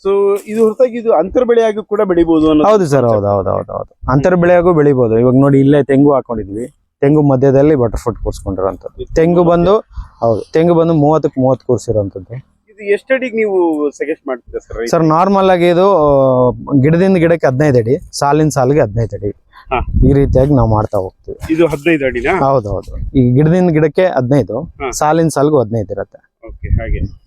ಸೊ ಇದು ಹೊರತಾಗಿ ಇದು ಅಂತರ ಬೆಳೆಯಾಗಿ ಕೂಡ ಬೆಳಿಬಹುದು. ಹೌದು ಸರ್, ಹೌದು. ಅಂತರ ಬೆಳೆಯಾಗೂ ಬೆಳಿಬಹುದು. ಇವಾಗ ನೋಡಿ, ಇಲ್ಲೇ ತೆಂಗು ಹಾಕೊಂಡಿದ್ವಿ. ತೆಂಗು ಮಧ್ಯದಲ್ಲಿ ಬಟರ್ಫ್ರೂಟ್ ಕೂರ್ಸ್ಕೊಂಡಿರೋಂಥದ್ದು. ತೆಂಗು ಬಂದು 30ಕ್ಕೆ 30 ಕೂರ್ಸಿರೋಂಥದ್ದು. ಇದು ಎಷ್ಟಡಿಗೆ ನೀವು ಸಜೆಸ್ಟ್ ಮಾಡ್ತೀರಾ ಸರ್? ನಾರ್ಮಲ್ ಆಗಿ ಇದು ಗಿಡದಿಂದ ಗಿಡಕ್ಕೆ 15 ಅಡಿ, ಸಾಲಿನ ಸಾಲಿಗೆ 15 ಅಡಿ, ಈ ರೀತಿಯಾಗಿ ನಾವು ಮಾಡ್ತಾ ಹೋಗ್ತೀವಿ. ಇದು 15 ಅಡಿನಾ? ಹೌದು. ಈ ಗಿಡದಿಂದ ಗಿಡಕ್ಕೆ 15, ಸಾಲಿನ ಸಾಲಿಗೂ 15 ಇರುತ್ತೆ.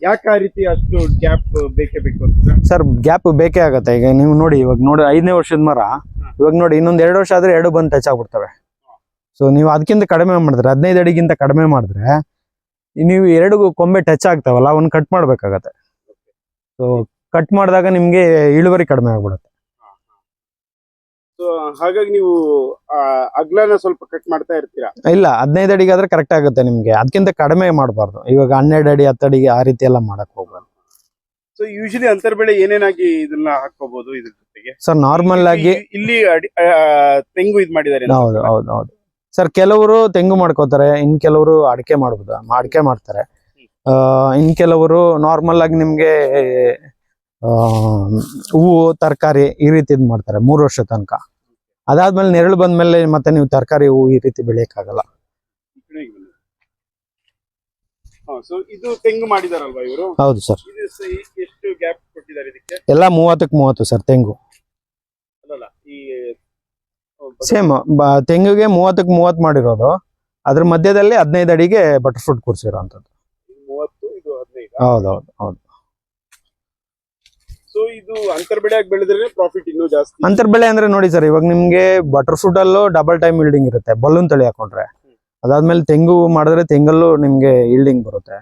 ಯಾಕೆ ಆ ರೀತಿ ಅಷ್ಟು ಗ್ಯಾಪ್ ಬೇಕೇ ಬೇಕು ಅಂತ ಸರ್? ಗ್ಯಾಪ್ ಬೇಕೇ ಆಗತ್ತೆ. ಈಗ ನೀವು ನೋಡಿ, ಇವಾಗ ನೋಡಿ 5ನೇ ವರ್ಷದ ಮರ, ಇವಾಗ ನೋಡಿ ಇನ್ನೊಂದ್ 2 ವರ್ಷ ಆದ್ರೆ 2 ಬಂದು ಟಚ್ ಆಗ್ಬಿಡ್ತವೆ. ಸೊ ನೀವು ಅದಕ್ಕಿಂತ ಕಡಿಮೆ ಮಾಡಿದ್ರೆ, 15 ಅಡಿಗಿಂತ ಕಡಿಮೆ ಮಾಡಿದ್ರೆ ನೀವು 2 ಕೊಂಬೆ ಟಚ್ ಆಗ್ತಾವಲ್ಲ, ಅವ್ನ ಕಟ್ ಮಾಡ್ಬೇಕಾಗತ್ತೆ. ಸೊ ಕಟ್ ಮಾಡಿದಾಗ ನಿಮ್ಗೆ ಇಳುವರಿ ಕಡಿಮೆ ಆಗ್ಬಿಡುತ್ತೆ. ಹಾಗಾಗಿ ನೀವು ಅಗ್ಲನ ಸ್ವಲ್ಪ ಕಟ್ ಮಾಡ್ತಾ ಇರ್ತೀರಾ? ಇಲ್ಲ, 15 ಅಡಿಗೆ ಆದ್ರೆ ಕರೆಕ್ಟ್ ಆಗುತ್ತೆ ನಿಮ್ಗೆ. ಅದಕ್ಕಿಂತ ಕಡಿಮೆ ಮಾಡಬಾರ್ದು. ಇವಾಗ 12 ಅಡಿ 10 ಅಡಿಗೆ ಆ ರೀತಿ ಎಲ್ಲ ಮಾಡಕ್ ಹೋಗ್ಬಾರ್ದು. ಸೊ ಯೂಶಲಿ ಅಂತರ ಬೆಳೆ ಏನೇನಾಗಿ ಇದನ್ನ ಹಾಕೋಬಹುದು ಇದ್ರ ಜೊತೆಗೆ? ಸರ್, ನಾರ್ಮಲ್ ಆಗಿ ಇಲ್ಲಿ ತೆಂಗು ಇದು ಮಾಡಿದ್ದಾರೆ. ಹೌದು ಸರ್. ಕೆಲವರು ತೆಂಗು ಮಾಡ್ಕೋತಾರೆ, ಇನ್ ಕೆಲವರು ಅಡಿಕೆ ಅಡಿಕೆ ಮಾಡ್ತಾರೆ. ಇನ್ ಕೆಲವರು ನಾರ್ಮಲ್ ಆಗಿ ನಿಮ್ಗೆ ಹೂವು, ತರಕಾರಿ ಈ ರೀತಿ ಮಾಡ್ತಾರೆ 3 ವರ್ಷ ತನಕ. ಅದಾದ್ಮೇಲೆ ನೆರಳು ಬಂದ್ಮೇಲೆ ಮತ್ತೆ ನೀವು ತರಕಾರಿ, ಹೂವು ಈ ರೀತಿ ಬೆಳೆಯಕ್ಕಾಗಲ್ಲ. ಇದು ತೆಂಗು ಮಾಡಿದಾರಲ್ವಾ ಇವರು? ಹೌದು ಸರ್. ಎಷ್ಟು ಗ್ಯಾಪ್ ಕೊಟ್ಟಿದ್ದಾರೆ ಇದಕ್ಕೆ? ಎಲ್ಲ 30ಕ್ಕೆ 30 ಸರ್. ತೆಂಗು ಸೇಮ್ ತೆಂಗಿಗೆ 30ಕ್ಕೆ 30 ಮಾಡಿರೋದು. ಅದ್ರ ಮಧ್ಯದಲ್ಲಿ 15 ಅಡಿಗೆ ಬಟರ್ ಫ್ರೂಟ್ ಕೂರ್ಸಿರೋಂಥದ್ದು. 30 ಇದು 15. ಹೌದು. ಸೊ ಇದು ಅಂತರ್ ಬೆಳೆಯಾಗಿ ಬೆಳೆದ್ರೆ ಪ್ರಾಫಿಟ್ ಇನ್ನೂ ಜಾಸ್ತಿ. ಅಂತರ್ ಬೆಳೆ ಅಂದ್ರೆ ನೋಡಿ ಸರ್, ಇವಾಗ ನಿಮ್ಗೆ ಬಟರ್ ಫ್ರೂಟ್ ಅಲ್ಲೂ ಡಬಲ್ ಟೈಮ್ ಇಲ್ಡಿಂಗ್ ಇರುತ್ತೆ, ಬಲೂನ್ ತಳಿ ಹಾಕೊಂಡ್ರೆ. ಅದಾದ್ಮೇಲೆ ತೆಂಗು ಮಾಡಿದ್ರೆ ತೆಂಗಲ್ಲೂ ನಿಮ್ಗೆ ಇಲ್ಡಿಂಗ್ ಬರುತ್ತೆ.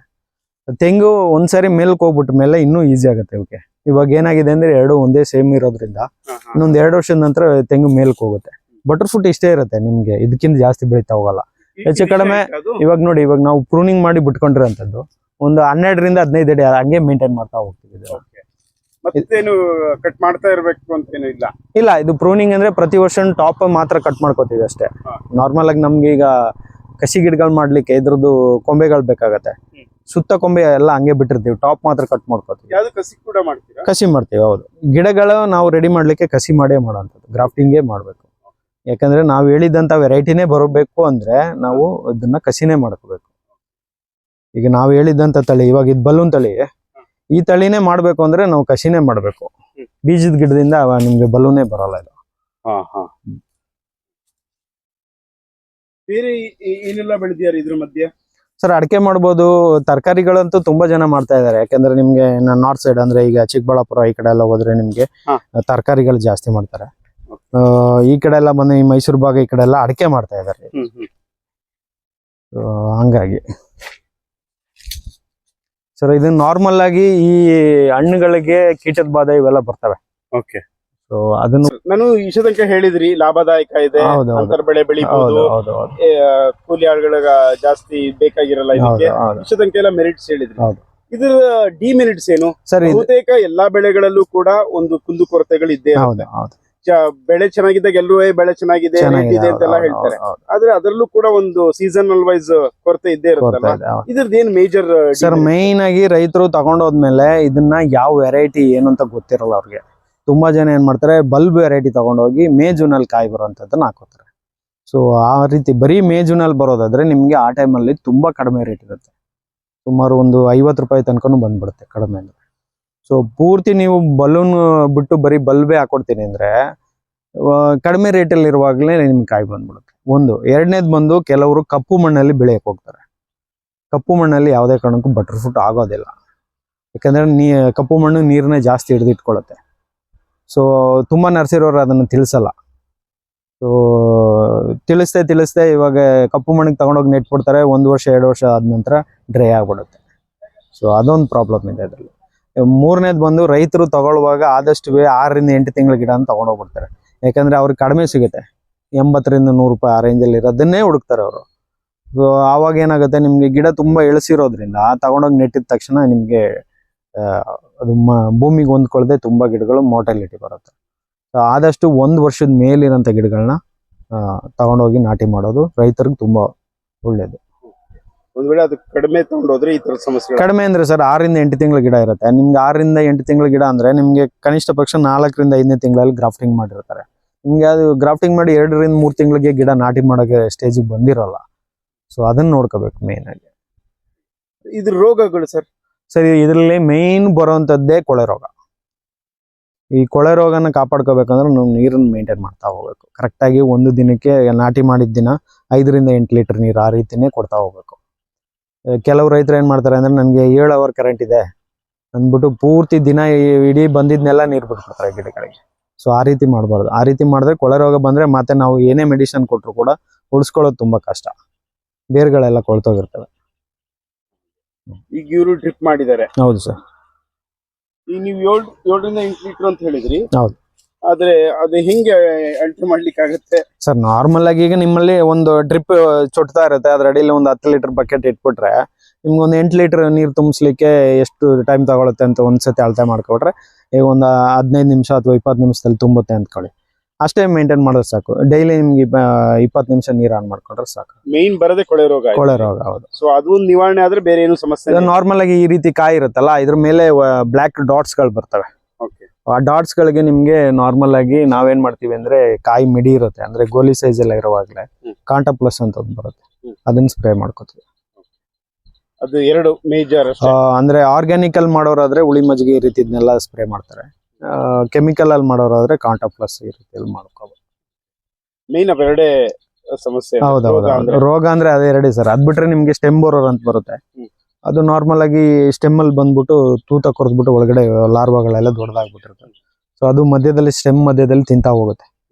ತೆಂಗು ಒಂದ್ಸರಿ ಮೇಲ್ಕ್ ಹೋಗ್ಬಿಟ್ಟ ಮೇಲೆ ಇನ್ನೂ ಈಸಿ ಆಗುತ್ತೆ ಇವಕ್ಕೆ. ಇವಾಗ ಏನಾಗಿದೆ ಅಂದ್ರೆ ಎರಡು ಒಂದೇ ಸೇಮ್ ಇರೋದ್ರಿಂದ ಇನ್ನೊಂದ್ 2 ವರ್ಷದ ನಂತರ ತೆಂಗು ಮೇಲ್ಕ್ ಹೋಗುತ್ತೆ. ಬಟರ್ ಫ್ರೂಟ್ ಇಷ್ಟೇ ಇರುತ್ತೆ ನಿಮ್ಗೆ, ಇದಕ್ಕಿಂತ ಜಾಸ್ತಿ ಬೆಳೀತಾ ಹೋಗಲ್ಲ. ಹೆಚ್ಚು ಕಡಿಮೆ ಇವಾಗ ನೋಡಿ, ಇವಾಗ ನಾವು ಪ್ರೂನಿಂಗ್ ಮಾಡಿ ಬಿಟ್ಕೊಂಡಿರೋಂಥದ್ದು ಒಂದು 12 ರಿಂದ 15 ಅಡಿ ಹಂಗೆ ಮೇಂಟೈನ್ ಮಾಡ್ತಾ ಹೋಗ್ತೀವಿ. ಮತ್ತೇನು ಕಟ್ ಮಾಡ್ತಾ ಇರ್ಬೇಕು ಅಂತೇನು ಇಲ್ಲ. ಇದು ಪ್ರೂನಿಂಗ್ ಅಂದ್ರೆ ಪ್ರತಿ ವರ್ಷ ಟಾಪ್ ಮಾತ್ರ ಕಟ್ ಮಾಡ್ಕೋತೀವಿ ಅಷ್ಟೇ. ನಾರ್ಮಲ್ ಆಗಿ ನಮ್ಗೆ ಈಗ ಕಸಿ ಗಿಡಗಳು ಮಾಡ್ಲಿಕ್ಕೆ ಇದ್ರದ್ದು ಕೊಂಬೆಗಳು ಬೇಕಾಗತ್ತೆ. ಸುತ್ತ ಕೊಂಬೆ ಎಲ್ಲ ಹಂಗೆ ಬಿಟ್ಟಿರ್ತೀವಿ, ಟಾಪ್ ಮಾತ್ರ ಕಟ್ ಮಾಡ್ಕೋತೀವಿ. ಯಾವ್ದು ಕಸಿ ಕೂಡ ಮಾಡ್ತೀರಾ? ಕಸಿ ಮಾಡ್ತೀವಿ, ಹೌದು. ಗಿಡಗಳು ನಾವು ರೆಡಿ ಮಾಡ್ಲಿಕ್ಕೆ ಕಸಿ ಮಾಡೇ ಮಾಡೋಂಥದ್ದು, ಗ್ರಾಫ್ಟಿಂಗೇ ಮಾಡ್ಬೇಕು. ಯಾಕಂದ್ರೆ ನಾವು ಹೇಳಿದಂತ ವೆರೈಟಿನೇ ಬರಬೇಕು ಅಂದ್ರೆ ನಾವು ಅದನ್ನ ಕಸಿನೇ ಮಾಡ್ಕೋಬೇಕು. ಈಗ ನಾವು ಹೇಳಿದಂತ ತಳಿ, ಇವಾಗ ಇದು ಬಲೂನ್ ತಳಿ, ಈ ತಳಿನೇ ಮಾಡ್ಬೇಕು ಅಂದ್ರೆ ನಾವು ಕಸಿನೇ ಮಾಡ್ಬೇಕು. ಬೀಜದ ಗಿಡದಿಂದ ನಿಮ್ಗೆ ಬಲೂನೇ ಬರಲ್ಲ ಇದು. ಬೇರೆ ಏನೆಲ್ಲ ಬೆಳೆದಿದ್ದಾರೆ ಇದ್ರ ಮಧ್ಯೆ? ಸರ್, ಅಡಿಕೆ ಮಾಡ್ಬೋದು. ತರಕಾರಿಗಳಂತೂ ತುಂಬಾ ಜನ ಮಾಡ್ತಾ ಇದಾರೆ. ಯಾಕಂದ್ರೆ ನಿಮ್ಗೆ ನಾರ್ತ್ ಸೈಡ್ ಅಂದ್ರೆ ಈಗ ಚಿಕ್ಕಬಳ್ಳಾಪುರ ಈ ಕಡೆ ಎಲ್ಲ ಹೋದ್ರೆ ನಿಮ್ಗೆ ತರಕಾರಿಗಳು ಜಾಸ್ತಿ ಮಾಡ್ತಾರೆ. ಈ ಕಡೆ ಎಲ್ಲ ಬಂದು ಈ ಮೈಸೂರು ಭಾಗ ಈ ಕಡೆ ಎಲ್ಲ ಅಡಿಕೆ ಮಾಡ್ತಾ ಇದಾರೆ. ಹಂಗಾಗಿ ಸರ್, ಇದು ನಾರ್ಮಲ್ ಆಗಿ ಈ ಹಣ್ಣುಗಳಿಗೆ ಕೀಟದ ಬಾಧೆ ಇವೆಲ್ಲ ಬರ್ತವೆ. ಓಕೆ. ಸೊ ಅದನ್ನು ನಾನು ಇಷ್ಟ ತನಕ ಹೇಳಿದ್ರಿ ಲಾಭದಾಯಕ ಇದೆ, ಅಂತರ ಬೆಳೆ ಬೆಳಿಬಹುದು, ಕೂಲಿ ಆಳುಗಳ ಜಾಸ್ತಿ ಬೇಕಾಗಿರಲ್ಲ ಇದಕ್ಕೆ, ಇಷ್ಟ ತನಕ ಎಲ್ಲ ಮೆರಿಟ್ಸ್ ಹೇಳಿದ್ರಿ. ಇದರ ಡಿಮೆರಿಟ್ಸ್ ಏನು? ಸರ್, ಬಹುತೇಕ ಎಲ್ಲಾ ಬೆಳೆಗಳಲ್ಲೂ ಕೂಡ ಒಂದು ಕುಂದುಕೊರತೆಗಳು ಇದ್ದೇ ಇರುತ್ತೆ. ಬೆಳೆ ಚೆನ್ನಾಗಿದ್ದಾಗ ಎಲ್ಲರೂ ಬೆಳೆ ಚೆನ್ನಾಗಿದೆ ಅಂತೆಲ್ಲ ಹೇಳ್ತಾರೆ. ಆದ್ರೆ ಅದರಲ್ಲೂ ಕೂಡ ಒಂದು ಸೀಸನಲ್ ವೈಸ್ ಕೊರತೆ ಇದ್ದೇ ಇರುತ್ತಲ್ಲ, ಇದ್ರದ್ದು ಏನ್ ಮೇಜರ್? ಸರ್, ಮೈನ್ ಆಗಿ ರೈತರು ತಗೊಂಡೋದ್ಮೇಲೆ ಇದನ್ನ ಯಾವ ವೆರೈಟಿ ಏನು ಅಂತ ಗೊತ್ತಿರಲ್ಲ ಅವ್ರಿಗೆ. ತುಂಬಾ ಜನ ಏನ್ ಮಾಡ್ತಾರೆ, ಬಲ್ಬ್ ವೆರೈಟಿ ತಗೊಂಡೋಗಿ ಮೇ ಜೂನಲ್ಲಿ ಕಾಯಿ ಬರುವಂತದನ್ನ ಹಾಕೋತಾರೆ. ಸೊ ಆ ರೀತಿ ಬರೀ ಮೇ ಜೂನಲ್ಲಿ ಬರೋದಾದ್ರೆ ನಿಮ್ಗೆ ಆ ಟೈಮಲ್ಲಿ ತುಂಬಾ ಕಡಿಮೆ ರೇಟ್ ಇರುತ್ತೆ. ಸುಮಾರು ಒಂದು 50 ರೂಪಾಯಿ ತನಕನೂ ಬಂದ್ಬಿಡುತ್ತೆ ಕಡಿಮೆ ಅಂದ್ರೆ. ಸೊ ಪೂರ್ತಿ ನೀವು ಬಲೂನ್ ಬಿಟ್ಟು ಬರೀ ಬಲ್ಬೇ ಹಾಕೊಡ್ತೀನಿ ಅಂದ್ರೆ ಕಡಿಮೆ ರೇಟಲ್ಲಿ ಇರುವಾಗಲೇ ನಿಮ್ಗೆ ಕಾಯಿ ಬಂದ್ಬಿಡುತ್ತೆ. ಒಂದು. ಎರಡನೇದು ಬಂದು ಕೆಲವರು ಕಪ್ಪು ಮಣ್ಣಲ್ಲಿ ಬೆಳೆಯಕ್ಕೆ ಹೋಗ್ತಾರೆ. ಕಪ್ಪು ಮಣ್ಣಲ್ಲಿ ಯಾವುದೇ ಕಾರಣಕ್ಕೂ ಬಟರ್ ಫ್ರೂಟ್ ಆಗೋದಿಲ್ಲ. ಯಾಕಂದ್ರೆ ಕಪ್ಪು ಮಣ್ಣು ನೀರನ್ನೇ ಜಾಸ್ತಿ ಹಿಡಿದಿಟ್ಕೊಳ್ಳುತ್ತೆ. ಸೊ ತುಂಬಾ ನರ್ಸರಿಯವರು ಅದನ್ನು ತಿಳಿಸಲ್ಲ. ಸೊ ತಿಳಿಸ್ದೆ ಇವಾಗ ಕಪ್ಪು ಮಣ್ಣಿಗೆ ತಗೊಂಡೋಗಿ ನೆಟ್ಬಿಡ್ತಾರೆ. 1 ವರ್ಷ 2 ವರ್ಷ ಆದ ನಂತರ ಡ್ರೈ ಆಗ್ಬಿಡುತ್ತೆ. ಸೊ ಅದೊಂದು ಪ್ರಾಬ್ಲಮ್ ಇದೆ ಅದರಲ್ಲಿ. ಮೂರನೇದು ಬಂದು ರೈತರು ತಗೊಳ್ಳುವಾಗ ಆದಷ್ಟು 6 ರಿಂದ 8 ತಿಂಗಳ ಗಿಡ ಅಂತ ತಗೊಂಡೋಗ್ಬಿಡ್ತಾರೆ. ಯಾಕಂದ್ರೆ ಅವ್ರಿಗೆ ಕಡಿಮೆ ಸಿಗುತ್ತೆ, 80 ರಿಂದ 100 ರೂಪಾಯಿ ಆ ರೇಂಜಲ್ಲಿ ಇರೋದನ್ನೇ ಹುಡುಕ್ತಾರೆ ಅವರು. ಸೊ ಆವಾಗ ಏನಾಗುತ್ತೆ, ನಿಮ್ಗೆ ಗಿಡ ತುಂಬಾ ಇಳಿಸಿರೋದ್ರಿಂದ ತಗೊಂಡೋಗಿ ನೆಟ್ಟಿದ ತಕ್ಷಣ ನಿಮ್ಗೆ ಅದು ಭೂಮಿಗೆ ಹೊಂದ್ಕೊಳ್ಳದೆ ತುಂಬಾ ಗಿಡಗಳು ಮೋರ್ಟಾಲಿಟಿ ಬರುತ್ತೆ. ಸೊ ಆದಷ್ಟು 1 ವರ್ಷದ ಮೇಲಿರೋಂಥ ಗಿಡಗಳನ್ನ ತಗೊಂಡೋಗಿ ನಾಟಿ ಮಾಡೋದು ರೈತರಿಗೆ ತುಂಬಾ ಒಳ್ಳೇದು. ಒಂದ್ ವೇಳೆ ಅದು ಕಡಿಮೆ ತಗೊಂಡೋದ್ರೆ ಈ ತರ ಸಮಸ್ಯೆ ಕಡಿಮೆ ಅಂದ್ರೆ ಸರ್ 6 ರಿಂದ 8 ತಿಂಗಳ ಗಿಡ ಇರುತ್ತೆ. ನಿಮ್ಗೆ 6 ರಿಂದ 8 ತಿಂಗಳ ಗಿಡ ಅಂದ್ರೆ ನಿಮ್ಗೆ ಕನಿಷ್ಠ ಪಕ್ಷ 4 ರಿಂದ 5ನೇ ತಿಂಗಳಲ್ಲಿ ಗ್ರಾಫ್ಟಿಂಗ್ ಮಾಡಿರ್ತಾರೆ. ನಿಮ್ಗೆ ಅದು ಗ್ರಾಫ್ಟಿಂಗ್ ಮಾಡಿ 2 ರಿಂದ 3 ತಿಂಗಳಿಗೆ ಗಿಡ ನಾಟಿ ಮಾಡೋಕೆ ಸ್ಟೇಜಿಗೆ ಬಂದಿರಲ್ಲ. ಸೊ ಅದನ್ನ ನೋಡ್ಕೋಬೇಕು ಮೇನ್ ಆಗಿ. ಇದ್ರ ರೋಗಗಳು ಸರಿ, ಇದರಲ್ಲಿ ಮೇನ್ ಬರುವಂತದ್ದೇ ಕೊಳೆ ರೋಗ. ಈ ಕೊಳೆ ರೋಗನ ಕಾಪಾಡ್ಕೋಬೇಕಂದ್ರೆ ನಾವು ನೀರನ್ನು ಮೇಂಟೈನ್ ಮಾಡ್ತಾ ಹೋಗ್ಬೇಕು. ಕರೆಕ್ಟಾಗಿ ಒಂದು ದಿನಕ್ಕೆ ನಾಟಿ ಮಾಡಿದ ದಿನ 5 ರಿಂದ 8 ಲೀಟರ್ ನೀರು ಆ ರೀತಿನೇ ಕೊಡ್ತಾ ಹೋಗ್ಬೇಕು. ಕೆಲವು ರೈತರು ಏನ್ ಮಾಡ್ತಾರೆ ಅಂದ್ರೆ, ನನ್ಗೆ 7 ಅವರ್ ಕರೆಂಟ್ ಇದೆ ಅಂದ್ಬಿಟ್ಟು ಪೂರ್ತಿ ದಿನ ಇಡೀ ಬಂದಿದ್ನೆಲ್ಲ ನೀರು ಬಿಟ್ಬಿಡ್ತಾರೆ ಗಿಡಗಳಿಗೆ. ಸೊ ಆ ರೀತಿ ಮಾಡಬಾರ್ದು. ಆ ರೀತಿ ಮಾಡಿದ್ರೆ ಕೊಳೆ ರೋಗ ಬಂದ್ರೆ ಮತ್ತೆ ನಾವು ಏನೇ ಮೆಡಿಸಿನ್ ಕೊಟ್ಟರು ಕೂಡ ಉಳಿಸ್ಕೊಳ್ಳೋದು ತುಂಬಾ ಕಷ್ಟ. ಬೇರ್ಗಳೆಲ್ಲ ಕೊಳ್ತೋಗಿರ್ತವೆ. ಈಗ ಇವರು ಡ್ರಿಪ್ ಮಾಡಿದ್ದಾರೆ. ಹೌದು ಸರ್. ಈಗ ನೀವು 7 ರಿಂದ 8 ಲೀಟರ್ ಅಂತ ಹೇಳಿದ್ರಿ. ಹೌದು. ಆದ್ರೆ ಅದು ಹೆಂಗೆ ಅಳತೆ ಮಾಡ್ಲಿಕ್ಕೆ ಆಗುತ್ತೆ ಸರ್? ನಾರ್ಮಲ್ ಆಗಿ ಈಗ ನಿಮ್ಮಲ್ಲಿ ಒಂದು ಡ್ರಿಪ್ ಚೊಟ್ತಾ ಇರುತ್ತೆ, ಅದ್ರ ಅಡಿಯಲ್ಲಿ ಒಂದು 10 ಲೀಟರ್ ಬಕೆಟ್ ಇಟ್ಬಿಟ್ರೆ ನಿಮ್ಗೆ ಒಂದು 8 ಲೀಟರ್ ನೀರು ತುಂಬಿಸ್ಲಿಕ್ಕೆ ಎಷ್ಟು ಟೈಮ್ ತಗೊಳುತ್ತೆ ಅಂತ ಒಂದ್ಸತಿ ಅಳತೆ ಮಾಡ್ಕೊಟ್ರೆ ಈಗ ಒಂದು 15 ನಿಮಿಷ ಅಥವಾ 20 ನಿಮಿಷದಲ್ಲಿ ತುಂಬುತ್ತೆ ಅಂದ್ಕೊಳ್ಳಿ. ಅಷ್ಟೇ ಮೇಂಟೈನ್ ಮಾಡೋದು ಸಾಕು. ಡೈಲಿ ನಿಮ್ಗೆ 20 ನಿಮಿಷ ನೀರು ಆನ್ ಮಾಡ್ಕೊಂಡ್ರೆ ಸಾಕು. ಮೇನ್ ಬರದೆ ಕೊಳೆ ರೋಗ. ಹೌದು. ಸೊ ಅದು ನಿವಾರಣೆ ಆದ್ರೆ ಬೇರೆ ಏನು ಸಮಸ್ಯೆ? ನಾರ್ಮಲ್ ಆಗಿ ಈ ರೀತಿ ಕಾಯಿ ಇರುತ್ತಲ್ಲ, ಇದ್ರ ಮೇಲೆ ಬ್ಲಾಕ್ ಡಾಟ್ಸ್ ಗಳು ಬರ್ತವೆ. ಆ ಡಾಟ್ಸ್ ಗಳಿಗೆ ನಿಮ್ಗೆ ನಾರ್ಮಲ್ ಆಗಿ ನಾವೇನ್ ಮಾಡ್ತೀವಿ ಅಂದ್ರೆ, ಕಾಯಿ ಮಿಡಿ ಇರುತ್ತೆ ಅಂದ್ರೆ ಗೋಲಿ ಸೈಜ್ ಎಲ್ಲ ಇರುವಾಗ್ಲೇ ಕಾಂಟಾ ಪ್ಲಸ್ ಅಂತ ಒಂದು ಬರುತ್ತೆ, ಅದನ್ನ ಸ್ಪ್ರೇ ಮಾಡ್ಕೋತೀವಿ. ಅದು 2 ಮೇಜರ್. ಅಂದ್ರೆ ಆರ್ಗ್ಯಾನಿಕ್ ಅಲ್ಲಿ ಮಾಡೋರಾದ್ರೆ ಉಳಿ ಮಜ್ಜಿಗೆ ಈ ರೀತಿದ್ನೆಲ್ಲ ಸ್ಪ್ರೇ ಮಾಡ್ತಾರೆ. ಕೆಮಿಕಲ್ ಅಲ್ಲಿ ಮಾಡೋರಾದ್ರೆ ಕಾಂಟಾ ಪ್ಲಸ್ ಈ ರೀತಿಯಲ್ಲಿ ಮಾಡ್ಕೋಬಹುದು. ಮೇನ್ ಅವೆರಡೇ ಸಮಸ್ಯೆ ಹೌದೌದು. ರೋಗ ಅಂದ್ರೆ ಅದೇ ಎರಡೇ ಸರ್. ಅದ್ ಬಿಟ್ರೆ ನಿಮ್ಗೆ ಸ್ಟೆಮ್ ಬೋರರ್ ಅಂತ ಬರುತ್ತೆ. ಅದು ನಾರ್ಮಲ್ ಆಗಿ ಸ್ಟೆಮ್ ಅಲ್ಲಿ ಬಂದ್ಬಿಟ್ಟು ತೂತ ಕೊರ್ದ್ಬಿಟ್ಟು ಒಳಗಡೆ ಲಾರ್ವಾಗಳೆಲ್ಲ ದೊಡ್ಡದಾಗ್ಬಿಟ್ಟಿರುತ್ತೆ. ಸೊ ಅದು ಮಧ್ಯದಲ್ಲಿ ಸ್ಟೆಮ್ ಮಧ್ಯದಲ್ಲಿ ತಿಂತಾ ಹೋಗುತ್ತೆ.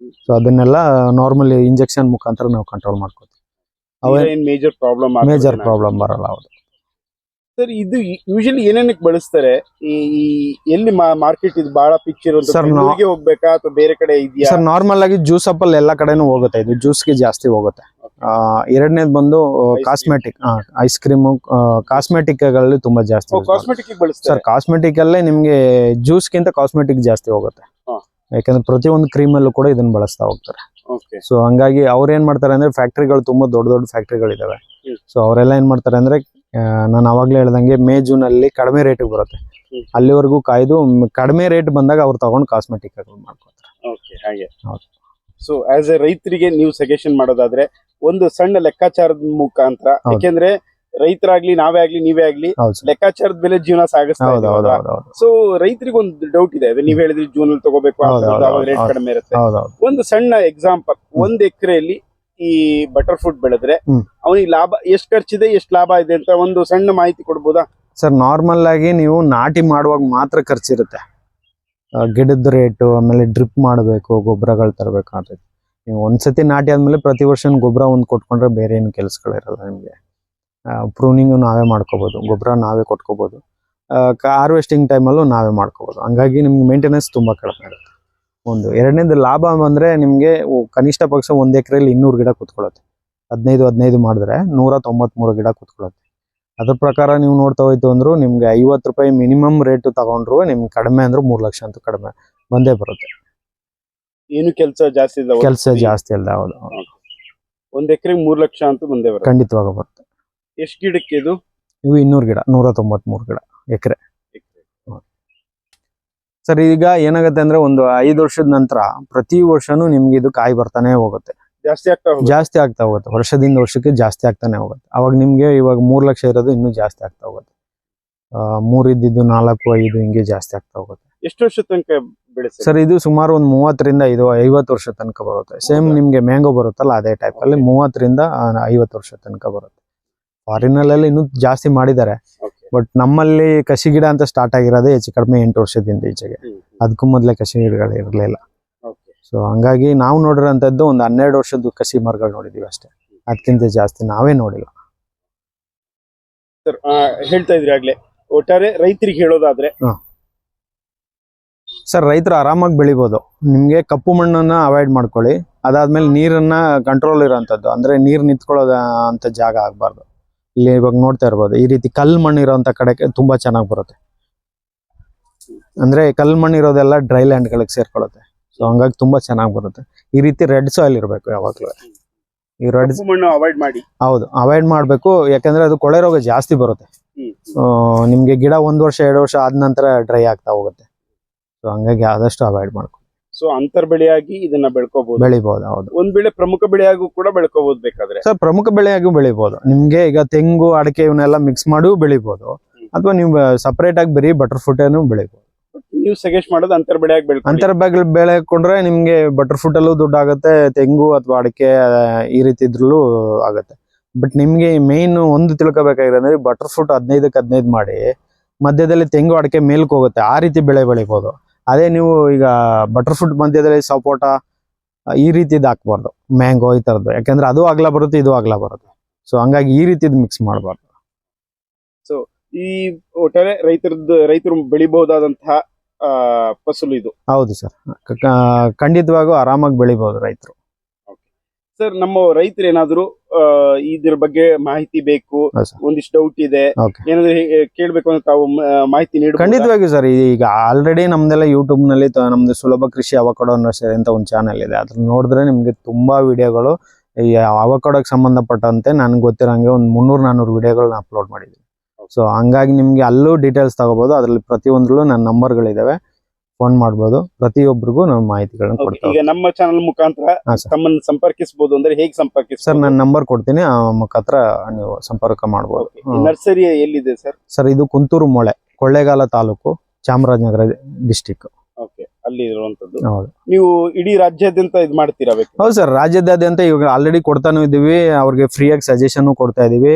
ಸೊ ಅದನ್ನೆಲ್ಲ ನಾರ್ಮಲಿ ಇಂಜೆಕ್ಷನ್ ಮುಖಾಂತರ ನಾವು ಕಂಟ್ರೋಲ್ ಮಾಡ್ಕೋತೀವಿ. ಮೇಜರ್ ಪ್ರಾಬ್ಲಮ್ ಬರಲ್ಲ. ಹೌದು ಸರ್. ಇದು ಯೂಶಲಿ ಏನೇನಕ್ಕೆ ಬಳಸ್ತಾರೆ? ಈ ಎಲ್ಲಿ ಮಾರ್ಕೆಟ್ ಇದು ಬಹಳ ಪಿಕ್ಚರ್ ಹೋಗ್ಬೇಕಾ ಅಥವಾ ಬೇರೆ ಕಡೆ ಇದೆಯಾ ಸರ್? ನಾರ್ಮಲ್ ಆಗಿ ಜ್ಯೂಸ್ ಅಪ್ ಅಲ್ಲಿ ಎಲ್ಲಾ ಕಡೆನೂ ಹೋಗುತ್ತೆ. ಇದು ಜ್ಯೂಸ್ಗೆ ಜಾಸ್ತಿ ಹೋಗುತ್ತೆ. ಎರಡನೇದು ಬಂದು ಕಾಸ್ಮೆಟಿಕ್, ಐಸ್ ಕ್ರೀಮ್, ಕಾಸ್ಮೆಟಿಕ್ ಗಳಲ್ಲಿ ತುಂಬಾ ಜಾಸ್ತಿ ಸರ್. ಕಾಸ್ಮೆಟಿಕ್ ಅಲ್ಲೇ ನಿಮ್ಗೆ ಜ್ಯೂಸ್ ಗಿಂತ ಕಾಸ್ಮೆಟಿಕ್ ಜಾಸ್ತಿ ಹೋಗುತ್ತೆ. ಯಾಕಂದ್ರೆ ಪ್ರತಿಯೊಂದು ಕ್ರೀಮ್ ಅಲ್ಲೂ ಕೂಡ ಇದನ್ನ ಬಳಸ್ತಾ ಹೋಗ್ತಾರೆ. ಸೊ ಹಂಗಾಗಿ ಅವ್ರ ಏನ್ ಮಾಡ್ತಾರೆ ಅಂದ್ರೆ ಫ್ಯಾಕ್ಟ್ರಿಗಳು ತುಂಬಾ ದೊಡ್ಡ ದೊಡ್ಡ ಫ್ಯಾಕ್ಟ್ರಿಗಳಿದಾವೆ. ಸೊ ಅವರೆಲ್ಲ ಏನ್ ಮಾಡ್ತಾರೆ ಅಂದ್ರೆ ನಾನು ಅವಾಗ್ಲೇ ಹೇಳ್ದಂಗೆ ಮೇ ಜೂನ್ ಅಲ್ಲಿ ಕಡಿಮೆ ರೇಟ್ ಬರುತ್ತೆ. ಅಲ್ಲಿವರೆಗೂ ಕಾಯ್ದು ಕಡಿಮೆ ರೇಟ್ ಬಂದಾಗ ಅವ್ರು ತಗೊಂಡು ಕಾಸ್ಮೆಟಿಕ್ ಮಾಡ್ಕೊತಾರೆ. ಸೊ ಆಸ್ ಎ ರೈತರಿಗೆ ನೀವು ಸಜೆಷನ್ ಮಾಡೋದಾದ್ರೆ ಒಂದು ಸಣ್ಣ ಲೆಕ್ಕಾಚಾರದ ಮುಖಾಂತರ, ಯಾಕೆಂದ್ರೆ ರೈತರಾಗ್ಲಿ ನಾವೇ ಆಗ್ಲಿ ನೀವೇ ಆಗ್ಲಿ ಲೆಕ್ಕಾಚಾರದ ಬೆಲೆ ಜೀವನ ಸಾಗಿಸ್ತಾ ಇದ್ದೀವಿ. ಸೊ ರೈತರಿಗೆ ಒಂದು ಡೌಟ್ ಇದೆ. ನೀವ್ ಹೇಳಿದ್ರಿ ಜೂನ್ ಅಲ್ಲಿ ತಗೋಬೇಕು, ರೇಟ್ ಕಡಿಮೆ ಇರುತ್ತೆ. ಒಂದು ಸಣ್ಣ ಎಕ್ಸಾಂಪಲ್, 1 ಎಕರೆಯಲ್ಲಿ ಈ ಬಟರ್ ಫ್ರೂಟ್ ಬೆಳೆದ್ರೆ ಅವನಿಗೆ ಲಾಭ ಎಷ್ಟು ಖರ್ಚಿದೆ, ಎಷ್ಟು ಲಾಭ ಇದೆ ಅಂತ ಒಂದು ಸಣ್ಣ ಮಾಹಿತಿ ಕೊಡ್ಬೋದಾ ಸರ್? ನಾರ್ಮಲ್ ಆಗಿ ನೀವು ನಾಟಿ ಮಾಡುವಾಗ ಮಾತ್ರ ಖರ್ಚಿರುತ್ತೆ. ಗಿಡದ ರೇಟು, ಆಮೇಲೆ ಡ್ರಿಪ್ ಮಾಡಬೇಕು, ಗೊಬ್ಬರಗಳು ತರಬೇಕು ಅಂತ. ನೀವು ಒಂದ್ಸತಿ ನಾಟಿ ಆದ್ಮೇಲೆ ಪ್ರತಿ ವರ್ಷ ಗೊಬ್ಬರ ಒಂದು ಕೊಟ್ಕೊಂಡ್ರೆ ಬೇರೆ ಏನು ಕೆಲಸಗಳಿರಲ್ಲ ನಿಮಗೆ. ಪ್ರೂನಿಂಗ್ ನಾವೇ ಮಾಡ್ಕೋಬಹುದು, ಗೊಬ್ಬರ ನಾವೇ ಕೊಟ್ಕೋಬಹುದು, ಹಾರ್ವೆಸ್ಟಿಂಗ್ ಟೈಮಲ್ಲೂ ನಾವೇ ಮಾಡ್ಕೋಬಹುದು. ಹಂಗಾಗಿ ನಿಮ್ಗೆ ಮೇಂಟೆನೆನ್ಸ್ ತುಂಬಾ ಕಡಿಮೆ ಇರುತ್ತೆ. ಒಂದು ಎರಡನೇದು ಲಾಭ ಬಂದ್ರೆ ನಿಮ್ಗೆ ಕನಿಷ್ಠ ಪಕ್ಷ 1 ಎಕರೆಯಲ್ಲಿ 200 ಗಿಡ ಕೂತ್ಕೊಳ್ಳುತ್ತೆ. 15 ಮಾಡಿದ್ರೆ 193 ಗಿಡ ಕೂತ್ಕೊಳ್ಳುತ್ತೆ. ಅದ್ರ ಪ್ರಕಾರ ನೀವು ನೋಡ್ತಾ ಹೋಯ್ತು ಅಂದ್ರು ನಿಮ್ಗೆ 50 ರೂಪಾಯಿ ಮಿನಿಮಮ್ ರೇಟ್ ತಗೊಂಡ್ರು ನಿಮ್ಗೆ ಕಡಿಮೆ ಅಂದ್ರೆ 3 ಲಕ್ಷ ಅಂತೂ ಕಡಿಮೆ ಬಂದೇ ಬರುತ್ತೆ. ಏನು ಕೆಲಸ ಜಾಸ್ತಿ ಇಲ್ಲ, ಕೆಲಸ ಜಾಸ್ತಿ ಅಲ್ಲ. ಹೌದು. 1 ಎಕರೆಗೆ 3 ಲಕ್ಷ ಅಂತೂ ಬಂದೇ ಬರುತ್ತೆ. ಖಂಡಿತವಾಗ ಬರುತ್ತೆ. ಎಷ್ಟು ಗಿಡಕ್ಕೆ ಇದು? ಇವು 200 ಗಿಡ, 193 ಗಿಡ ಎಕರೆ ಸರ್. ಈಗ ಏನಾಗುತ್ತೆ ಅಂದ್ರೆ ಒಂದು 5 ವರ್ಷದ ನಂತರ ಪ್ರತಿ ವರ್ಷನೂ ನಿಮ್ಗೆ ಇದು ಕಾಯಿ ಬರ್ತಾನೆ ಹೋಗುತ್ತೆ. ಜಾಸ್ತಿ ಆಗ್ತಾ ಹೋಗುತ್ತೆ. ವರ್ಷದಿಂದ ವರ್ಷಕ್ಕೆ ಜಾಸ್ತಿ ಆಗ್ತಾನೆ ಹೋಗುತ್ತೆ. ಅವಾಗ ನಿಮ್ಗೆ ಇವಾಗ 3 ಲಕ್ಷ ಇರೋದು ಇನ್ನೂ ಜಾಸ್ತಿ ಆಗ್ತಾ ಹೋಗುತ್ತೆ. 3 ಇದ್ದಿದ್ದು 4, 5 ಹಿಂಗೆ ಜಾಸ್ತಿ ಆಗ್ತಾ ಹೋಗುತ್ತೆ. ಎಷ್ಟು ವರ್ಷ ತನಕ ಬೆಳೆಸುತ್ತೆ ಸರ್? ಇದು ಸುಮಾರು ಒಂದು 30ರಿಂದ 50 ವರ್ಷ ತನಕ ಬರುತ್ತೆ. ಸೇಮ್ ನಿಮ್ಗೆ ಮ್ಯಾಂಗೋ ಬರುತ್ತಲ್ಲ ಅದೇ ಟೈಪ್ ಅಲ್ಲಿ 30ರಿಂದ 50 ವರ್ಷ ತನಕ ಬರುತ್ತೆ. ಫಾರಿನಲ್ಲೆಲ್ಲ ಇನ್ನೂ ಜಾಸ್ತಿ ಮಾಡಿದ್ದಾರೆ. ಬಟ್ ನಮ್ಮಲ್ಲಿ ಕಸಿ ಗಿಡ ಅಂತ ಸ್ಟಾರ್ಟ್ ಆಗಿರೋದೇ ಹೆಚ್ಚು ಕಡಿಮೆ 8 ವರ್ಷದಿಂದ ಈಚೆಗೆ. ಅದಕ್ಕೂ ಮೊದಲೇ ಕಸಿ ಗಿಡಗಳು ಇರಲಿಲ್ಲ. ಸೊ ಹಂಗಾಗಿ ನಾವು ನೋಡಿರೋಂಥದ್ದು ಒಂದು 12 ವರ್ಷದ ಕಸಿ ಮರಗಳು ನೋಡಿದೀವಿ ಅಷ್ಟೇ. ಅದಕ್ಕಿಂತ ಜಾಸ್ತಿ ನಾವೇ ನೋಡಿಲ್ಲ. ಸರ್ ಹೇಳ್ತಾ ಇದ್ರಿ ಆಗ್ಲೇ, ಒಟ್ಟಾರೆ ರೈತರಿಗೆ ಹೇಳೋದಾದ್ರೆ ಸರ್, ರೈತರು ಆರಾಮಾಗಿ ಬೆಳಿಬೋದು. ನಿಮ್ಗೆ ಕಪ್ಪು ಮಣ್ಣನ್ನ ಅವಾಯ್ಡ್ ಮಾಡ್ಕೊಳ್ಳಿ. ಅದಾದ್ಮೇಲೆ ನೀರನ್ನ ಕಂಟ್ರೋಲ್ ಇರೋಂಥದ್ದು, ಅಂದ್ರೆ ನೀರ್ ನಿಂತ್ಕೊಳ್ಳೋದ ಅಂತ ಜಾಗ ಆಗ್ಬಾರ್ದು. ಇಲ್ಲಿ ಇವಾಗ ನೋಡ್ತಾ ಇರ್ಬೋದು, ಈ ರೀತಿ ಕಲ್ಲು ಮಣ್ಣು ಇರೋಂಥ ಕಡೆ ತುಂಬಾ ಚೆನ್ನಾಗಿ ಬರುತ್ತೆ. ಅಂದ್ರೆ ಕಲ್ಲು ಮಣ್ಣು ಇರೋದೆಲ್ಲ ಡ್ರೈ ಲ್ಯಾಂಡ್ ಗಳಿಗೆ ಸೇರ್ಕೊಳ್ಳುತ್ತೆ. ಸೊ ಹಂಗಾಗಿ ತುಂಬಾ ಚೆನ್ನಾಗಿ ಬರುತ್ತೆ. ಈ ರೀತಿ ರೆಡ್ ಸಾಯಿಲ್ ಇರಬೇಕು ಯಾವಾಗ್ಲೂ. ಈ ರೆಡ್ ಮಣ್ಣು ಅವಾಯ್ಡ್ ಮಾಡಿ. ಹೌದು, ಅವಾಯ್ಡ್ ಮಾಡ್ಬೇಕು. ಯಾಕಂದ್ರೆ ಅದು ಕೊಳೆ ರೋಗ ಜಾಸ್ತಿ ಬರುತ್ತೆ. ನಿಮ್ಗೆ ಗಿಡ 1 ವರ್ಷ 2 ವರ್ಷ ಆದ ನಂತರ ಡ್ರೈ ಆಗ್ತಾ ಹೋಗುತ್ತೆ. ಸೊ ಹಂಗಾಗಿ ಆದಷ್ಟು ಅವಾಯ್ಡ್ ಮಾಡ್ಕೊ. ಸೊ ಅಂತರ್ ಬೆಳೆಯಾಗಿ ಇದನ್ನ ಬೆಳಿಬಹುದು. ಹೌದು. ಒಂದ್ ಬೆಳೆ ಪ್ರಮುಖ ಬೆಳೆಯಾಗೂ ಕೂಡ ಬೆಳ್ಕೋಬಹುದು ಬೇಕಾದ್ರೆ. ಸರ್, ಪ್ರಮುಖ ಬೆಳೆಯಾಗೂ ಬೆಳಿಬಹುದು. ನಿಮ್ಗೆ ಈಗ ತೆಂಗು, ಅಡಿಕೆ ಇವನ್ನೆಲ್ಲ ಮಿಕ್ಸ್ ಮಾಡಿ ಬೆಳಿಬಹುದು. ಅಥವಾ ನೀವು ಸಪರೇಟ್ ಆಗಿ ಬರೀ ಬಟರ್ ಫ್ರೂಟ್ ಅನ್ನು ಬೆಳಿಬಹುದು. ನೀವು ಸಜೆಸ್ಟ್ ಮಾಡೋದು ಅಂತರ್ ಬೆಳೆಯಾಗಿ ಅಂತರ ಬೆಳೆಕೊಂಡ್ರೆ ನಿಮ್ಗೆ ಬಟರ್ ಫ್ರೂಟ್ ಅಲ್ಲೂ ದುಡ್ಡು ಆಗುತ್ತೆ, ತೆಂಗು ಅಥವಾ ಅಡಿಕೆ ಈ ರೀತಿ ಇದ್ರಲ್ಲೂ ಆಗುತ್ತೆ. ಬಟ್ ನಿಮ್ಗೆ ಮೇನ್ ಒಂದು ತಿಳ್ಕೊಬೇಕಾಗಿರೋದ್ರೆ ಬಟರ್ ಫ್ರೂಟ್ 15ಕ್ಕೆ 15 ಮಾಡಿ ಮಧ್ಯದಲ್ಲಿ ತೆಂಗು ಅಡಿಕೆ ಮೇಲ್ಕ್ ಹೋಗುತ್ತೆ. ಆ ರೀತಿ ಬೆಳೆ ಬೆಳಿಬಹುದು. ಅದೇ ನೀವು ಈಗ ಬಟರ್ ಫ್ರೂಟ್ ಮಧ್ಯದಲ್ಲಿ ಸಪೋಟ ಈ ರೀತಿದ್ ಹಾಕ್ಬಾರ್ದು, ಮ್ಯಾಂಗೋ ಈ ತರದ್ದು. ಯಾಕಂದ್ರೆ ಅದು ಅಗಲ ಬರುತ್ತೆ, ಇದು ಅಗಲ ಬರುತ್ತೆ. ಸೊ ಹಂಗಾಗಿ ಈ ರೀತಿದ್ ಮಿಕ್ಸ್ ಮಾಡಬಾರ್ದು. ಸೊ ಈ ಒಟ್ಟಾರೆ ರೈತರು ಬೆಳಿಬಹುದಾದಂತಹ ಫಸಲು ಇದು. ಹೌದು ಸರ್, ಖಂಡಿತವಾಗೂ ಆರಾಮಾಗಿ ಬೆಳಿಬಹುದು ರೈತರು. ಸರ್, ನಮ್ಮ ರೈತರು ಏನಾದ್ರು ಇದ್ರ ಬಗ್ಗೆ ಮಾಹಿತಿ ಬೇಕು, ಒಂದಿಷ್ಟು ಡೌಟ್ ಇದೆ, ಏನಾದ್ರು ಕೇಳ್ಬೇಕು ಅಂತ ತಾವು ಮಾಹಿತಿ ನೀಡಿ? ಖಂಡಿತವಾಗಿ ಸರ್. ಈಗ ಆಲ್ರೆಡಿ ನಮ್ದೆಲ್ಲ ಯೂಟ್ಯೂಬ್ ನಲ್ಲಿ ನಮ್ದು ಸುಲಭ ಕೃಷಿ ಅವಕಾಡೋ ನರ್ಸರಿ ಅಂತ ಒಂದು ಚಾನೆಲ್ ಇದೆ. ಅದ್ರ ನೋಡಿದ್ರೆ ನಿಮ್ಗೆ ತುಂಬಾ ವಿಡಿಯೋಗಳು ಈ ಅವಕಾಡೋಗೆ ಸಂಬಂಧಪಟ್ಟಂತೆ ನನ್ಗೆ ಗೊತ್ತಿರೋಂಗೆ ಒಂದು 300-400 ವಿಡಿಯೋಗಳನ್ನ ಅಪ್ಲೋಡ್ ಮಾಡಿದ್ದೀನಿ. ಸೊ ಹಂಗಾಗಿ ನಿಮ್ಗೆ ಅಲ್ಲೂ ಡೀಟೇಲ್ಸ್ ತಗೋಬಹುದು. ಅದ್ರಲ್ಲಿ ಪ್ರತಿಯೊಂದ್ರಲ್ಲೂ ನನ್ನ ನಂಬರ್ಗಳಿದಾವೆ, ಫೋನ್ ಮಾಡ್ಬೋದು. ಪ್ರತಿಯೊಬ್ಬರಿಗೂ ನಾವು ಮಾಹಿತಿಗಳನ್ನ ಕೊಡ್ತೀವಿ. ಈಗ ನಮ್ಮ ಚಾನಲ್ ಮುಖಾಂತರ ತಮ್ಮನ್ನು ಸಂಪರ್ಕಿಸಬಹುದು ಅಂದ್ರೆ ಹೇಗೆ ಸಂಪರ್ಕಿಸ? ಸರ್, ನನ್ನ ನಂಬರ್ ಕೊಡ್ತೀನಿ, ಆ ಮುಖಾಂತರ ನೀವು ಸಂಪರ್ಕ ಮಾಡಬಹುದು. ನರ್ಸರಿ ಎಲ್ಲಿದೆ ಸರ್? ಸರ್, ಇದು ಕುಂತೂರು ಮೊಳೆ, ಕೊಳ್ಳೇಗಾಲ ತಾಲೂಕು, ಚಾಮರಾಜನಗರ ಡಿಸ್ಟಿಕ್. ಓಕೆ, ಅಲ್ಲಿ ಅಲ್ಲಿ ಇರುವಂತದ್ದು. ಹೌದು ನೀವು ಇಡೀ ರಾಜ್ಯಾದ್ಯಂತ ಇದು ಮಾಡ್ತೀರಾ? ಹೌದು ಸರ್, ರಾಜ್ಯದಾದ್ಯಂತ ಇವಾಗ ಆಲ್ರೆಡಿ ಕೊಡ್ತಾನು ಇದೀವಿ, ಅವ್ರಿಗೆ ಫ್ರೀಯಾಗಿ ಸಜೆಷನ್ ಕೊಡ್ತಾ ಇದೀವಿ.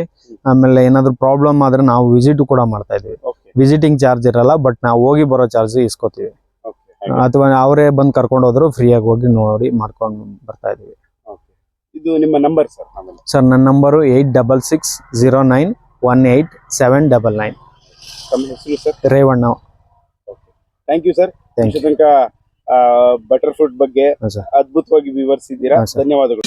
ಆಮೇಲೆ ಏನಾದ್ರು ಪ್ರಾಬ್ಲಮ್ ಆದ್ರೆ ನಾವು ವಿಸಿಟ್ ಕೂಡ ಮಾಡ್ತಾ ಇದೀವಿ. ವಿಸಿಟಿಂಗ್ ಚಾರ್ಜ್ ಇರಲ್ಲ, ಬಟ್ ನಾವು ಹೋಗಿ ಬರೋ ಚಾರ್ಜ್ ಇಸ್ಕೊತೀವಿ. ಅಥವಾ ಅವರೇ ಬಂದು ಕರ್ಕೊಂಡು ಹೋದ್ರು ಫ್ರೀಯಾಗಿ ಹೋಗಿ ನೋಡಿ ಮಾಡ್ಕೊಂಡು ಬರ್ತಾ ಇದೀವಿ. ಇದು ನಿಮ್ಮ ನಂಬರ್ ಸರ್? ಸರ್ ನನ್ನ ನಂಬರು 8609188799. ತಮ್ಮ ಹೆಸರು ಸರ್? Revanna. Thank you sir. Thank you. ತನಕ ಬಟರ್ ಫ್ರೂಟ್ ಬಗ್ಗೆ ಅದ್ಭುತವಾಗಿ ವಿವರಿಸಿದ್ದೀರಾ. ಧನ್ಯವಾದಗಳು.